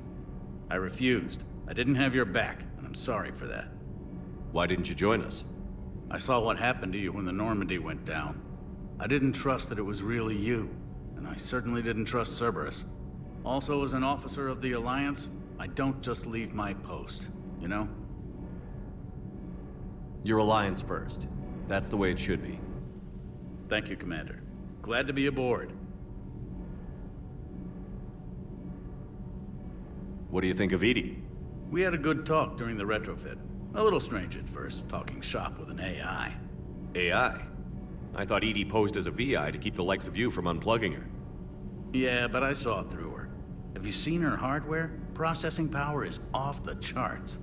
[SPEAKER 6] I refused. I didn't have your back, and I'm sorry for that.
[SPEAKER 4] Why didn't you join us?
[SPEAKER 6] I saw what happened to you when the Normandy went down. I didn't trust that it was really you, and I certainly didn't trust Cerberus. Also, as an officer of the Alliance, I don't just leave my post, you know?
[SPEAKER 4] Your Alliance first. That's the way it should be.
[SPEAKER 6] Thank you, Commander. Glad to be aboard.
[SPEAKER 4] What do you think of Edie?
[SPEAKER 6] We had a good talk during the retrofit. A little strange at first, talking shop with an AI.
[SPEAKER 4] AI? I thought Edie posed as a VI to keep the likes of you from unplugging her.
[SPEAKER 6] Yeah, but I saw through her. Have you seen her hardware? Processing power is off the charts.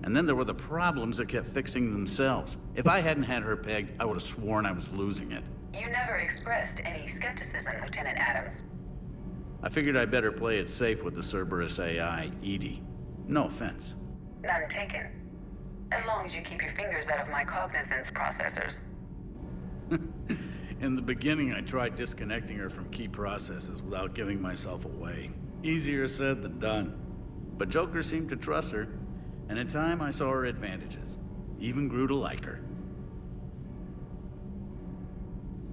[SPEAKER 6] And then there were the problems that kept fixing themselves. If I hadn't had her pegged, I would have sworn I was losing it.
[SPEAKER 22] You never expressed any skepticism, Lieutenant Adams.
[SPEAKER 6] I figured I'd better play it safe with the Cerberus AI, Edie. No offense.
[SPEAKER 22] None taken. As long as you keep your fingers out of my cognizance processors.
[SPEAKER 6] In the beginning, I tried disconnecting her from key processes without giving myself away. Easier said than done. But Joker seemed to trust her, and in time I saw her advantages. Even grew to like her.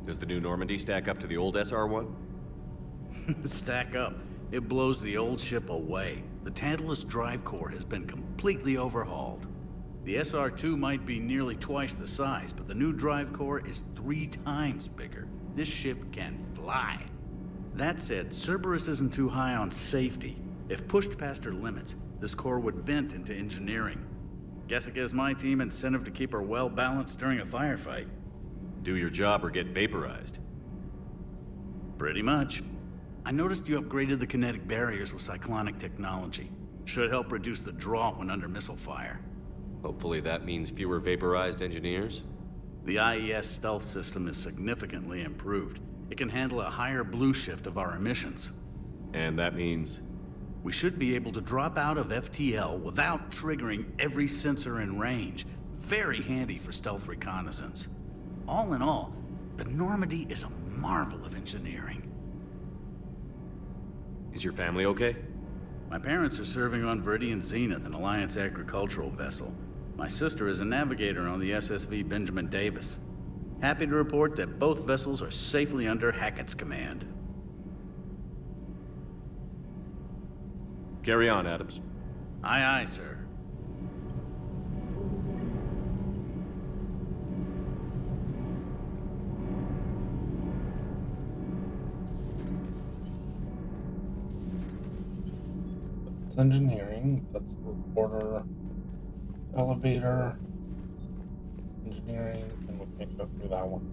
[SPEAKER 4] Does the new Normandy stack up to the old SR-1?
[SPEAKER 6] Stack up. It blows the old ship away. The Tantalus drive core has been completely overhauled. The SR-2 might be nearly twice the size, but the new drive core is 3 times bigger. This ship can fly. That said, Cerberus isn't too high on safety. If pushed past her limits, this core would vent into engineering. Guess it gives my team incentive to keep her well balanced during a firefight.
[SPEAKER 4] Do your job or get vaporized.
[SPEAKER 6] Pretty much. I noticed you upgraded the kinetic barriers with cyclonic technology. Should help reduce the draw when under missile fire.
[SPEAKER 4] Hopefully that means fewer vaporized engineers?
[SPEAKER 6] The IES stealth system is significantly improved. It can handle a higher blue shift of our emissions.
[SPEAKER 4] And that means?
[SPEAKER 6] We should be able to drop out of FTL without triggering every sensor in range. Very handy for stealth reconnaissance. All in all, the Normandy is a marvel of engineering.
[SPEAKER 4] Is your family okay?
[SPEAKER 6] My parents are serving on Viridian Zenith, an Alliance agricultural vessel. My sister is a navigator on the SSV Benjamin Davis. Happy to report that both vessels are safely under Hackett's command.
[SPEAKER 4] Carry on, Adams.
[SPEAKER 6] Aye, aye, sir.
[SPEAKER 1] That's engineering. That's the reporter. Elevator. Engineering. And we can't go through that one.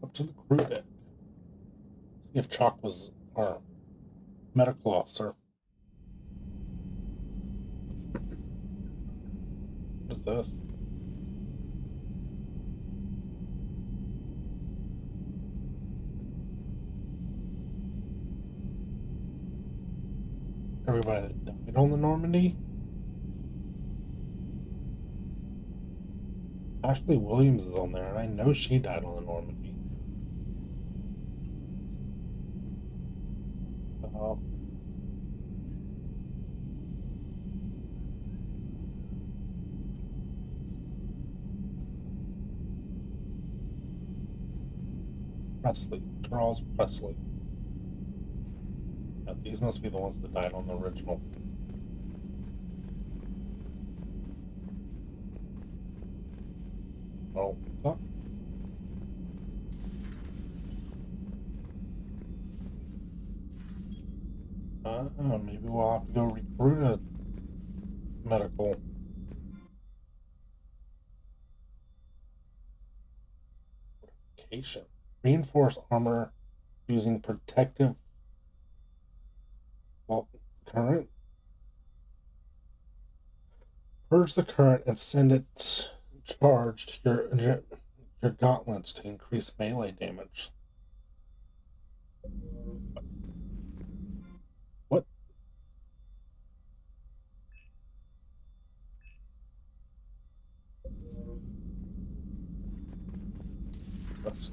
[SPEAKER 1] Up to the crew deck. See if Chalk was our medical officer. What is this? Everybody that died on the Normandy? Ashley Williams is on there, and I know she died on the Normandy. Presley, Charles Presley. Now, these must be the ones that died on the original. Oh, huh? Maybe we'll have to go recruit a medical. Fortification. Reinforce armor using protective current. Purge the current and send it charged to your gauntlets to increase melee damage. What? That's...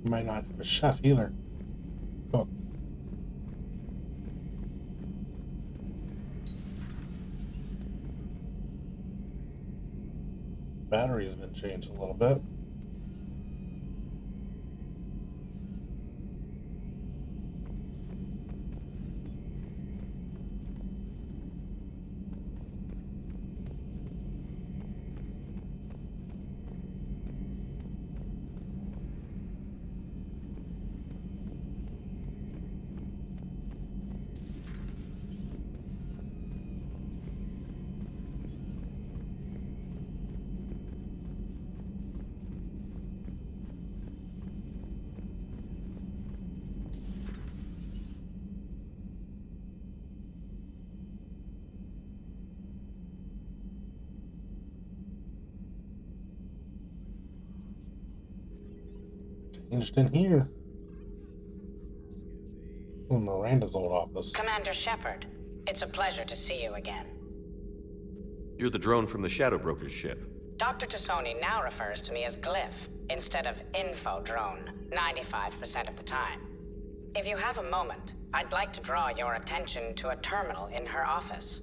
[SPEAKER 1] You might not have a chef either. Cook. Battery's been changed a little bit. Changed in here. Oh, Miranda's old office.
[SPEAKER 11] Commander Shepard, it's a pleasure to see you again.
[SPEAKER 4] You're the drone from the Shadow Broker's ship.
[SPEAKER 11] Dr. Tassoni now refers to me as Glyph instead of Info Drone 95% of the time. If you have a moment, I'd like to draw your attention to a terminal in her office.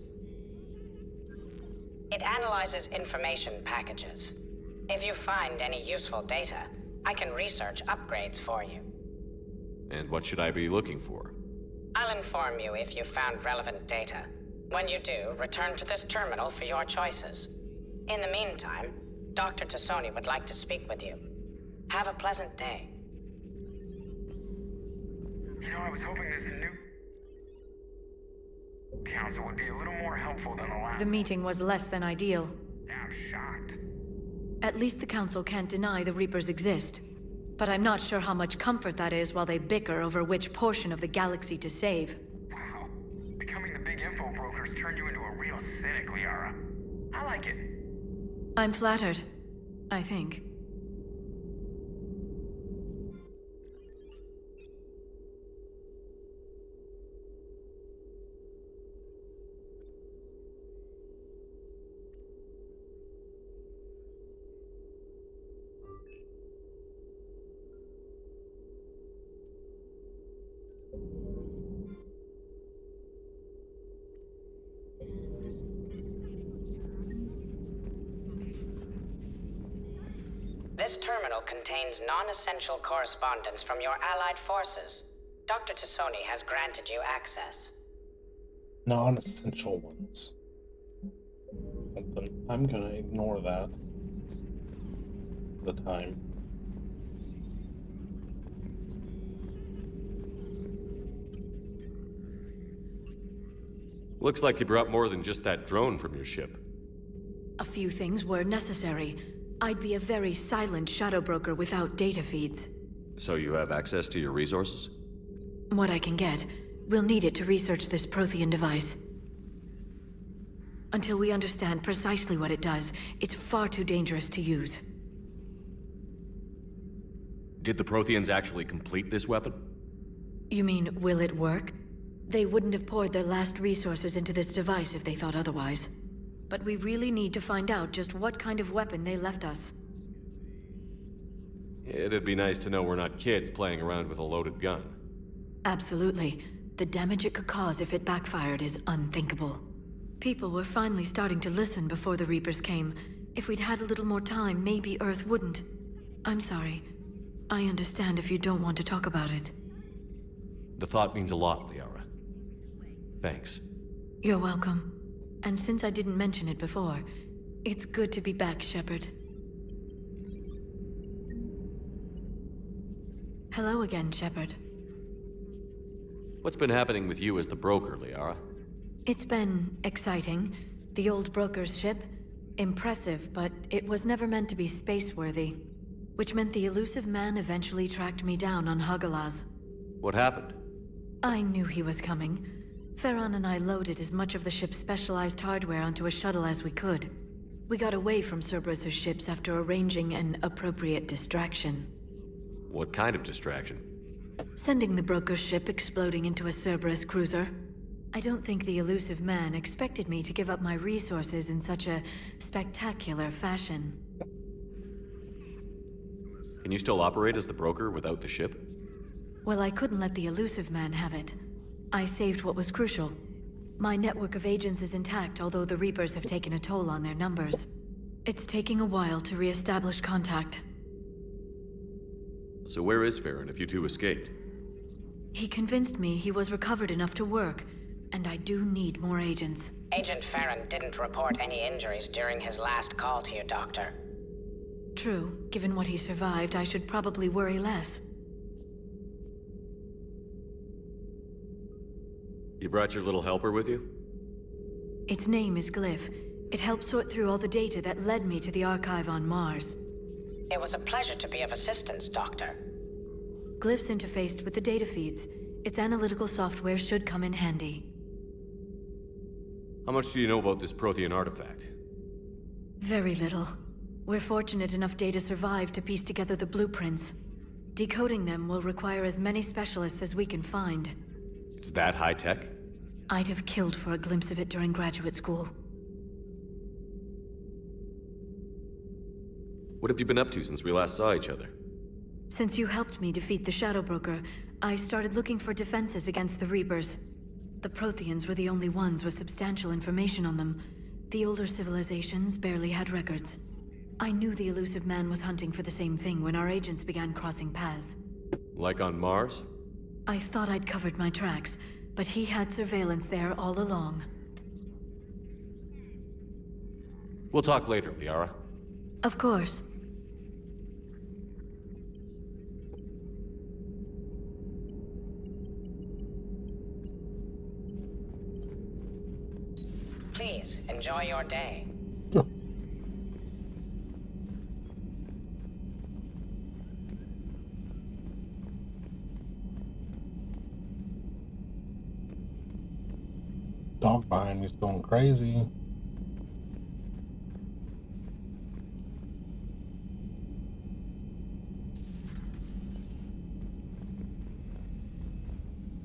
[SPEAKER 11] It analyzes information packages. If you find any useful data, I can research upgrades for you.
[SPEAKER 4] And what should I be looking for?
[SPEAKER 11] I'll inform you if you've found relevant data. When you do, return to this terminal for your choices. In the meantime, Dr. Tassoni would like to speak with you. Have a pleasant day.
[SPEAKER 7] You know, I was hoping this new council would be a little more helpful than the last.
[SPEAKER 20] The meeting was less than ideal.
[SPEAKER 7] I'm shocked.
[SPEAKER 20] At least the council can't deny the Reapers exist. But I'm not sure how much comfort that is while they bicker over which portion of the galaxy to save.
[SPEAKER 7] Wow. Becoming the big info brokers turned you into a real cynic, Liara. I like it.
[SPEAKER 20] I'm flattered, I think.
[SPEAKER 11] This terminal contains non-essential correspondence from your allied forces. Dr. Tassoni has granted you access.
[SPEAKER 1] Non-essential ones. But I'm gonna ignore that. The time.
[SPEAKER 4] Looks like you brought more than just that drone from your ship.
[SPEAKER 20] A few things were necessary. I'd be a very silent shadow broker without data feeds.
[SPEAKER 4] So you have access to your resources?
[SPEAKER 20] What I can get. We'll need it to research this Prothean device. Until we understand precisely what it does, it's far too dangerous to use.
[SPEAKER 4] Did the Protheans actually complete this weapon?
[SPEAKER 20] You mean, will it work? They wouldn't have poured their last resources into this device if they thought otherwise. But we really need to find out just what kind of weapon they left us.
[SPEAKER 4] It'd be nice to know we're not kids playing around with a loaded gun.
[SPEAKER 20] Absolutely. The damage it could cause if it backfired is unthinkable. People were finally starting to listen before the Reapers came. If we'd had a little more time, maybe Earth wouldn't. I'm sorry. I understand if you don't want to talk about it.
[SPEAKER 4] The thought means a lot, Liara. Thanks.
[SPEAKER 20] You're welcome. And since I didn't mention it before, it's good to be back, Shepard. Hello again, Shepard.
[SPEAKER 4] What's been happening with you as the broker, Liara?
[SPEAKER 20] It's been exciting. The old broker's ship, impressive, but it was never meant to be space-worthy. Which meant the elusive man eventually tracked me down on Hagalaz.
[SPEAKER 4] What happened?
[SPEAKER 20] I knew he was coming. Farron and I loaded as much of the ship's specialized hardware onto a shuttle as we could. We got away from Cerberus' ships after arranging an appropriate distraction.
[SPEAKER 4] What kind of distraction?
[SPEAKER 20] Sending the broker's ship exploding into a Cerberus cruiser. I don't think the elusive man expected me to give up my resources in such a spectacular fashion.
[SPEAKER 4] Can you still operate as the broker without the ship?
[SPEAKER 20] Well, I couldn't let the elusive man have it. I saved what was crucial. My network of agents is intact, although the Reapers have taken a toll on their numbers. It's taking a while to re-establish contact.
[SPEAKER 4] So where is Farron if you two escaped?
[SPEAKER 20] He convinced me he was recovered enough to work, and I do need more agents.
[SPEAKER 11] Agent Farron didn't report any injuries during his last call to you, Doctor.
[SPEAKER 20] True. Given what he survived, I should probably worry less.
[SPEAKER 4] You brought your little helper with you?
[SPEAKER 20] Its name is Glyph. It helped sort through all the data that led me to the archive on Mars.
[SPEAKER 11] It was a pleasure to be of assistance, Doctor.
[SPEAKER 20] Glyph's interfaced with the data feeds. Its analytical software should come in handy.
[SPEAKER 4] How much do you know about this Prothean artifact?
[SPEAKER 20] Very little. We're fortunate enough data survived to piece together the blueprints. Decoding them will require as many specialists as we can find.
[SPEAKER 4] It's that high-tech?
[SPEAKER 20] I'd have killed for a glimpse of it during graduate school.
[SPEAKER 4] What have you been up to since we last saw each other?
[SPEAKER 20] Since you helped me defeat the Shadow Broker, I started looking for defenses against the Reapers. The Protheans were the only ones with substantial information on them. The older civilizations barely had records. I knew the elusive man was hunting for the same thing when our agents began crossing paths.
[SPEAKER 4] Like on Mars?
[SPEAKER 20] I thought I'd covered my tracks, but he had surveillance there all along.
[SPEAKER 4] We'll talk later, Liara.
[SPEAKER 20] Of course.
[SPEAKER 11] Please, enjoy your day.
[SPEAKER 1] Dog behind me's going crazy.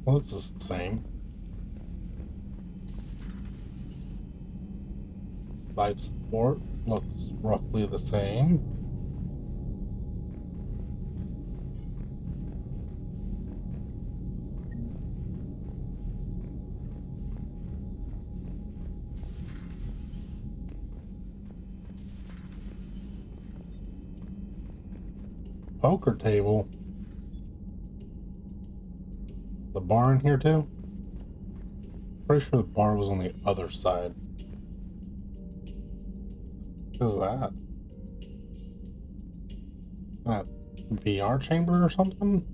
[SPEAKER 1] Well, this is the same. Life support looks roughly the same. Poker table. The bar in here too? Pretty sure the bar was on the other side. What is that? A VR chamber or something?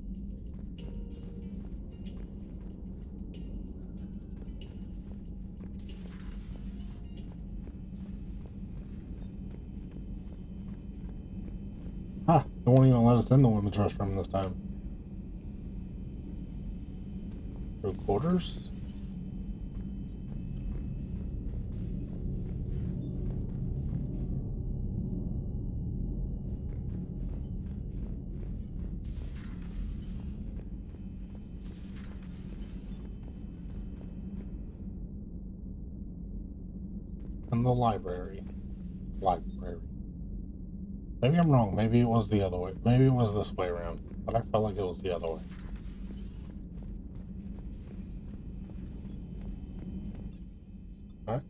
[SPEAKER 1] Huh, they won't even let us in the women's restroom this time. Through quarters? In the library. Maybe I'm wrong. Maybe it was the other way. Maybe it was this way around. But I felt like it was the other way. Alright.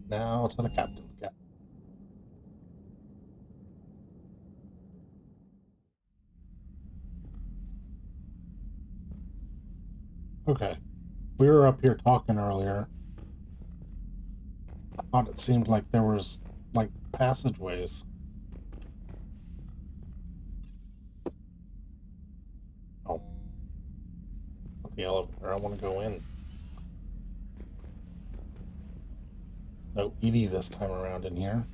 [SPEAKER 1] Now to the captain's cap. Okay. We were up here talking earlier. I thought it seemed like there was, like, passageways. Oh. Not the elevator. I want to go in. No Edie this time around in here.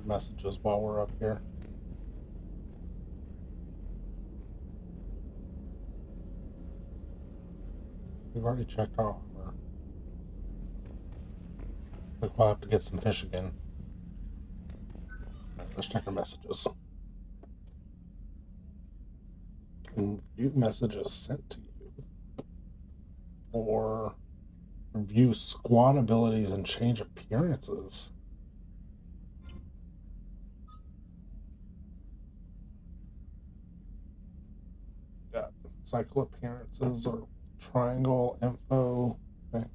[SPEAKER 1] Messages while we're up here. We've already checked our armor. Like, we'll have to get some fish again. Right, let's check our messages. View messages sent to you. Or view squad abilities and change appearances. Got cycle appearances or triangle info. Okay.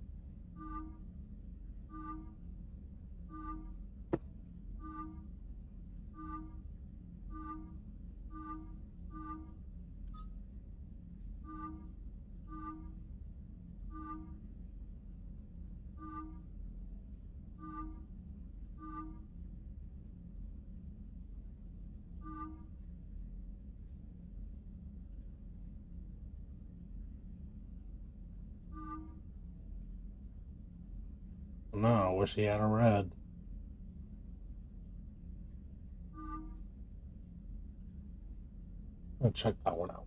[SPEAKER 1] No, I wish he had a red. I'll check that one out.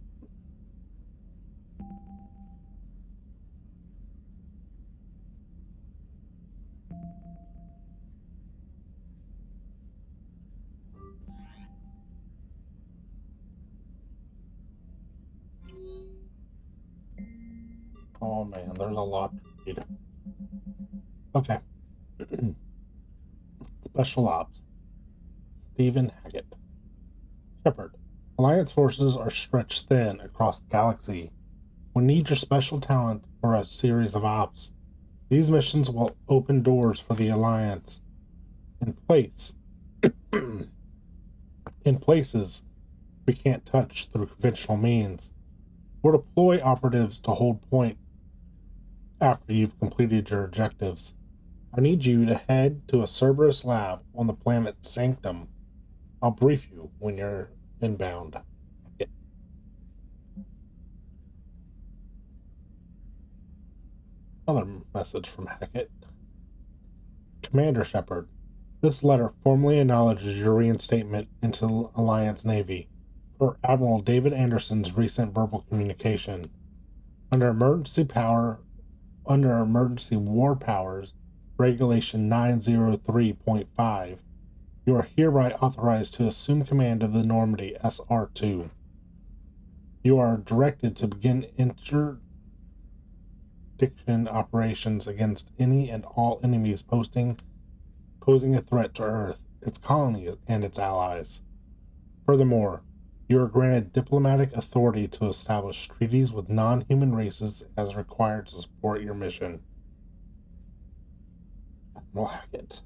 [SPEAKER 1] Oh man, there's a lot to read. Okay. Special Ops. Stephen Hackett. Shepard. Alliance forces are stretched thin across the galaxy. We need your special talent for a series of ops. These missions will open doors for the Alliance. In places we can't touch through conventional means. We'll deploy operatives to hold point after you've completed your objectives. I need you to head to a Cerberus lab on the planet Sanctum. I'll brief you when you're inbound. Yeah. Another message from Hackett. Commander Shepard, this letter formally acknowledges your reinstatement into Alliance Navy per Admiral David Anderson's recent verbal communication. Under emergency war powers, Regulation 903.5, you are hereby authorized to assume command of the Normandy SR-2. You are directed to begin interdiction operations against any and all enemies posing a threat to Earth, its colonies, and its allies. Furthermore, you are granted diplomatic authority to establish treaties with non-human races as required to support your mission. Admiral Hackett.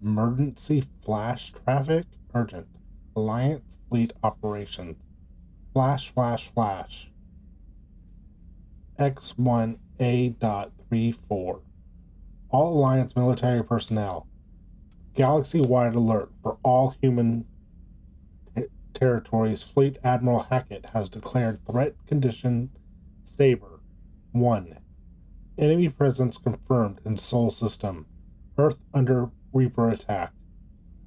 [SPEAKER 1] Emergency flash traffic? Urgent. Alliance fleet operations. Flash. X1A.34. All Alliance military personnel. Galaxy-wide alert for all human territories. Fleet Admiral Hackett has declared threat condition Saber 1. Enemy presence confirmed in Sol system. Earth under Reaper attack.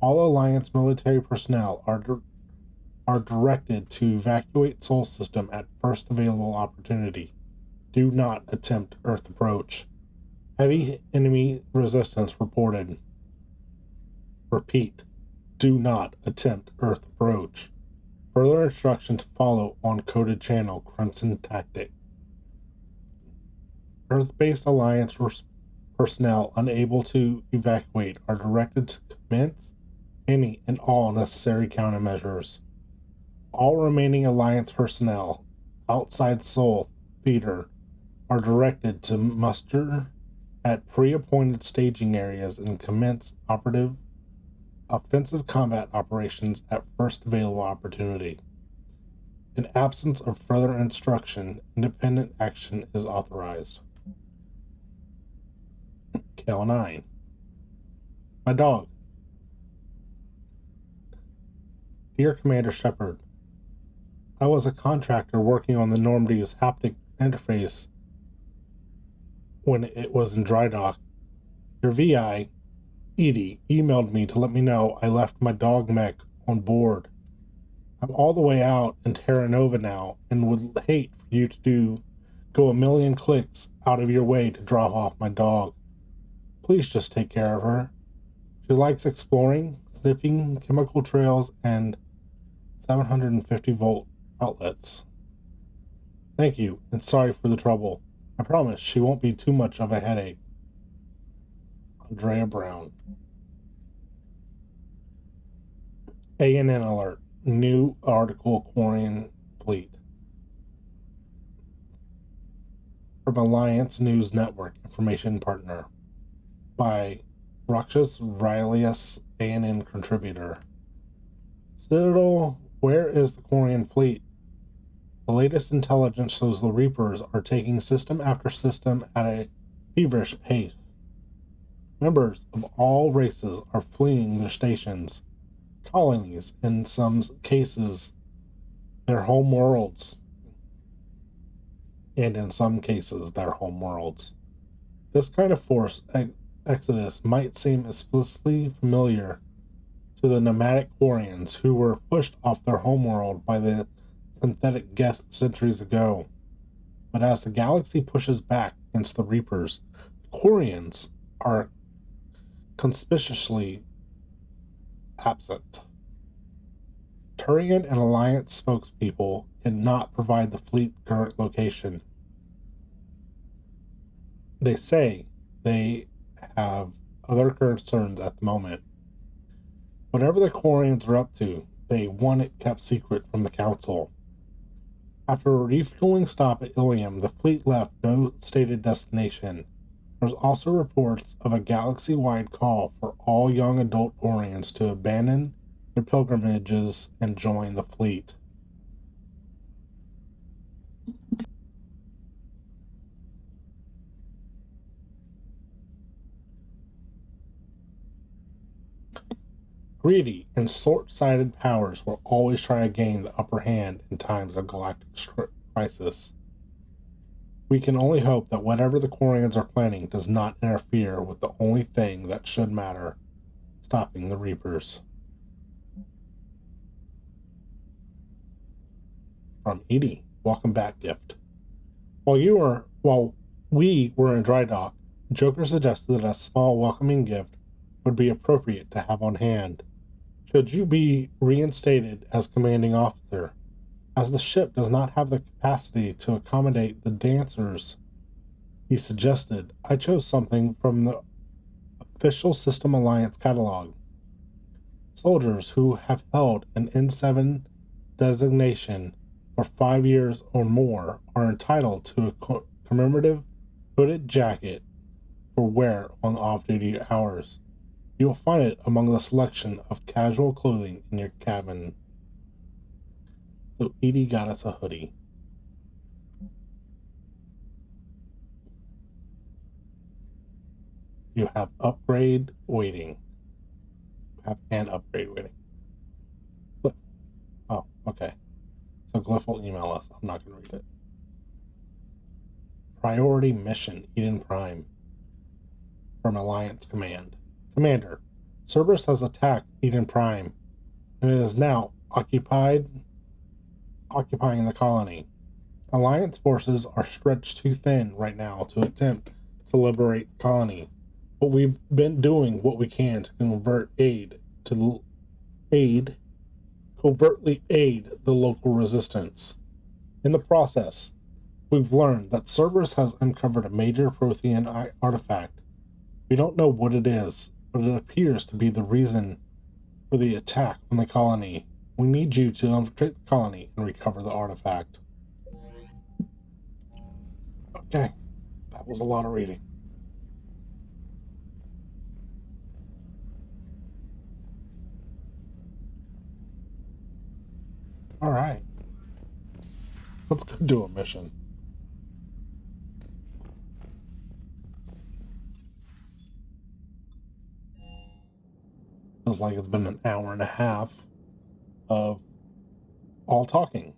[SPEAKER 1] All Alliance military personnel are directed to evacuate Sol system at first available opportunity. Do not attempt Earth approach. Heavy enemy resistance reported. Repeat. Do not attempt Earth approach. Further instructions follow on coded channel Crimson Tactic. Earth-based Alliance personnel unable to evacuate are directed to commence any and all necessary countermeasures. All remaining Alliance personnel outside Sol Theater are directed to muster at pre-appointed staging areas and commence offensive combat operations at first available opportunity. In absence of further instruction, independent action is authorized. KL9. My dog. Dear Commander Shepard, I was a contractor working on the Normandy's haptic interface when it was in dry dock. Your VI, Edie, emailed me to let me know I left my dog mech on board. I'm all the way out in Terra Nova now and would hate for you to go a million clicks out of your way to drop off my dog. Please just take care of her. She likes exploring, sniffing chemical trails, and 750-volt outlets. Thank you, and sorry for the trouble. I promise she won't be too much of a headache. Andrea Brown. ANN alert. New article Quarian Fleet. From Alliance News Network Information Partner. By Roxas Rileyus, ANN contributor. Citadel, where is the Quarian Fleet? The latest intelligence shows the Reapers are taking system after system at a feverish pace. Members of all races are fleeing their stations, colonies, in some cases, their home worlds. And in some cases, their home worlds. This kind of forced exodus might seem explicitly familiar to the nomadic Quarians who were pushed off their homeworld by the synthetic Geth centuries ago. But as the galaxy pushes back against the Reapers, the Quarians are conspicuously absent. Turian and Alliance spokespeople cannot provide the fleet current location. They say they have other concerns at the moment. Whatever the Quarians are up to, they want it kept secret from the Council. After a refueling stop at Ilium, the fleet left no stated destination. There's also reports of a galaxy-wide call for all young adult Quarians to abandon their pilgrimages and join the fleet. Greedy and short-sighted powers will always try to gain the upper hand in times of galactic crisis. We can only hope that whatever the Quarians are planning does not interfere with the only thing that should matter, stopping the Reapers. From Edie, welcome back gift. While we were in dry dock, Joker suggested that a small welcoming gift would be appropriate to have on hand, should you be reinstated as commanding officer. As the ship does not have the capacity to accommodate the dancers he suggested, I chose something from the official System Alliance catalog. Soldiers who have held an N7 designation for 5 years or more are entitled to a commemorative hooded jacket for wear on off-duty hours. You will find it among the selection of casual clothing in your cabin. So Edie got us a hoodie. You have upgrade waiting. Have an upgrade waiting. Oh, okay. So Glyph will email us. I'm not going to read it. Priority mission, Eden Prime. From Alliance Command. Commander, Cerberus has attacked Eden Prime, and it is now occupying the colony. Alliance forces are stretched too thin right now to attempt to liberate the colony, but we've been doing what we can to covertly aid the local resistance. In the process, we've learned that Cerberus has uncovered a major Prothean artifact. We don't know what it is, but it appears to be the reason for the attack on the colony. We need you to infiltrate the colony and recover the artifact. Okay, that was a lot of reading. All right, let's go do a mission. Feels like it's been an hour and a half of all talking.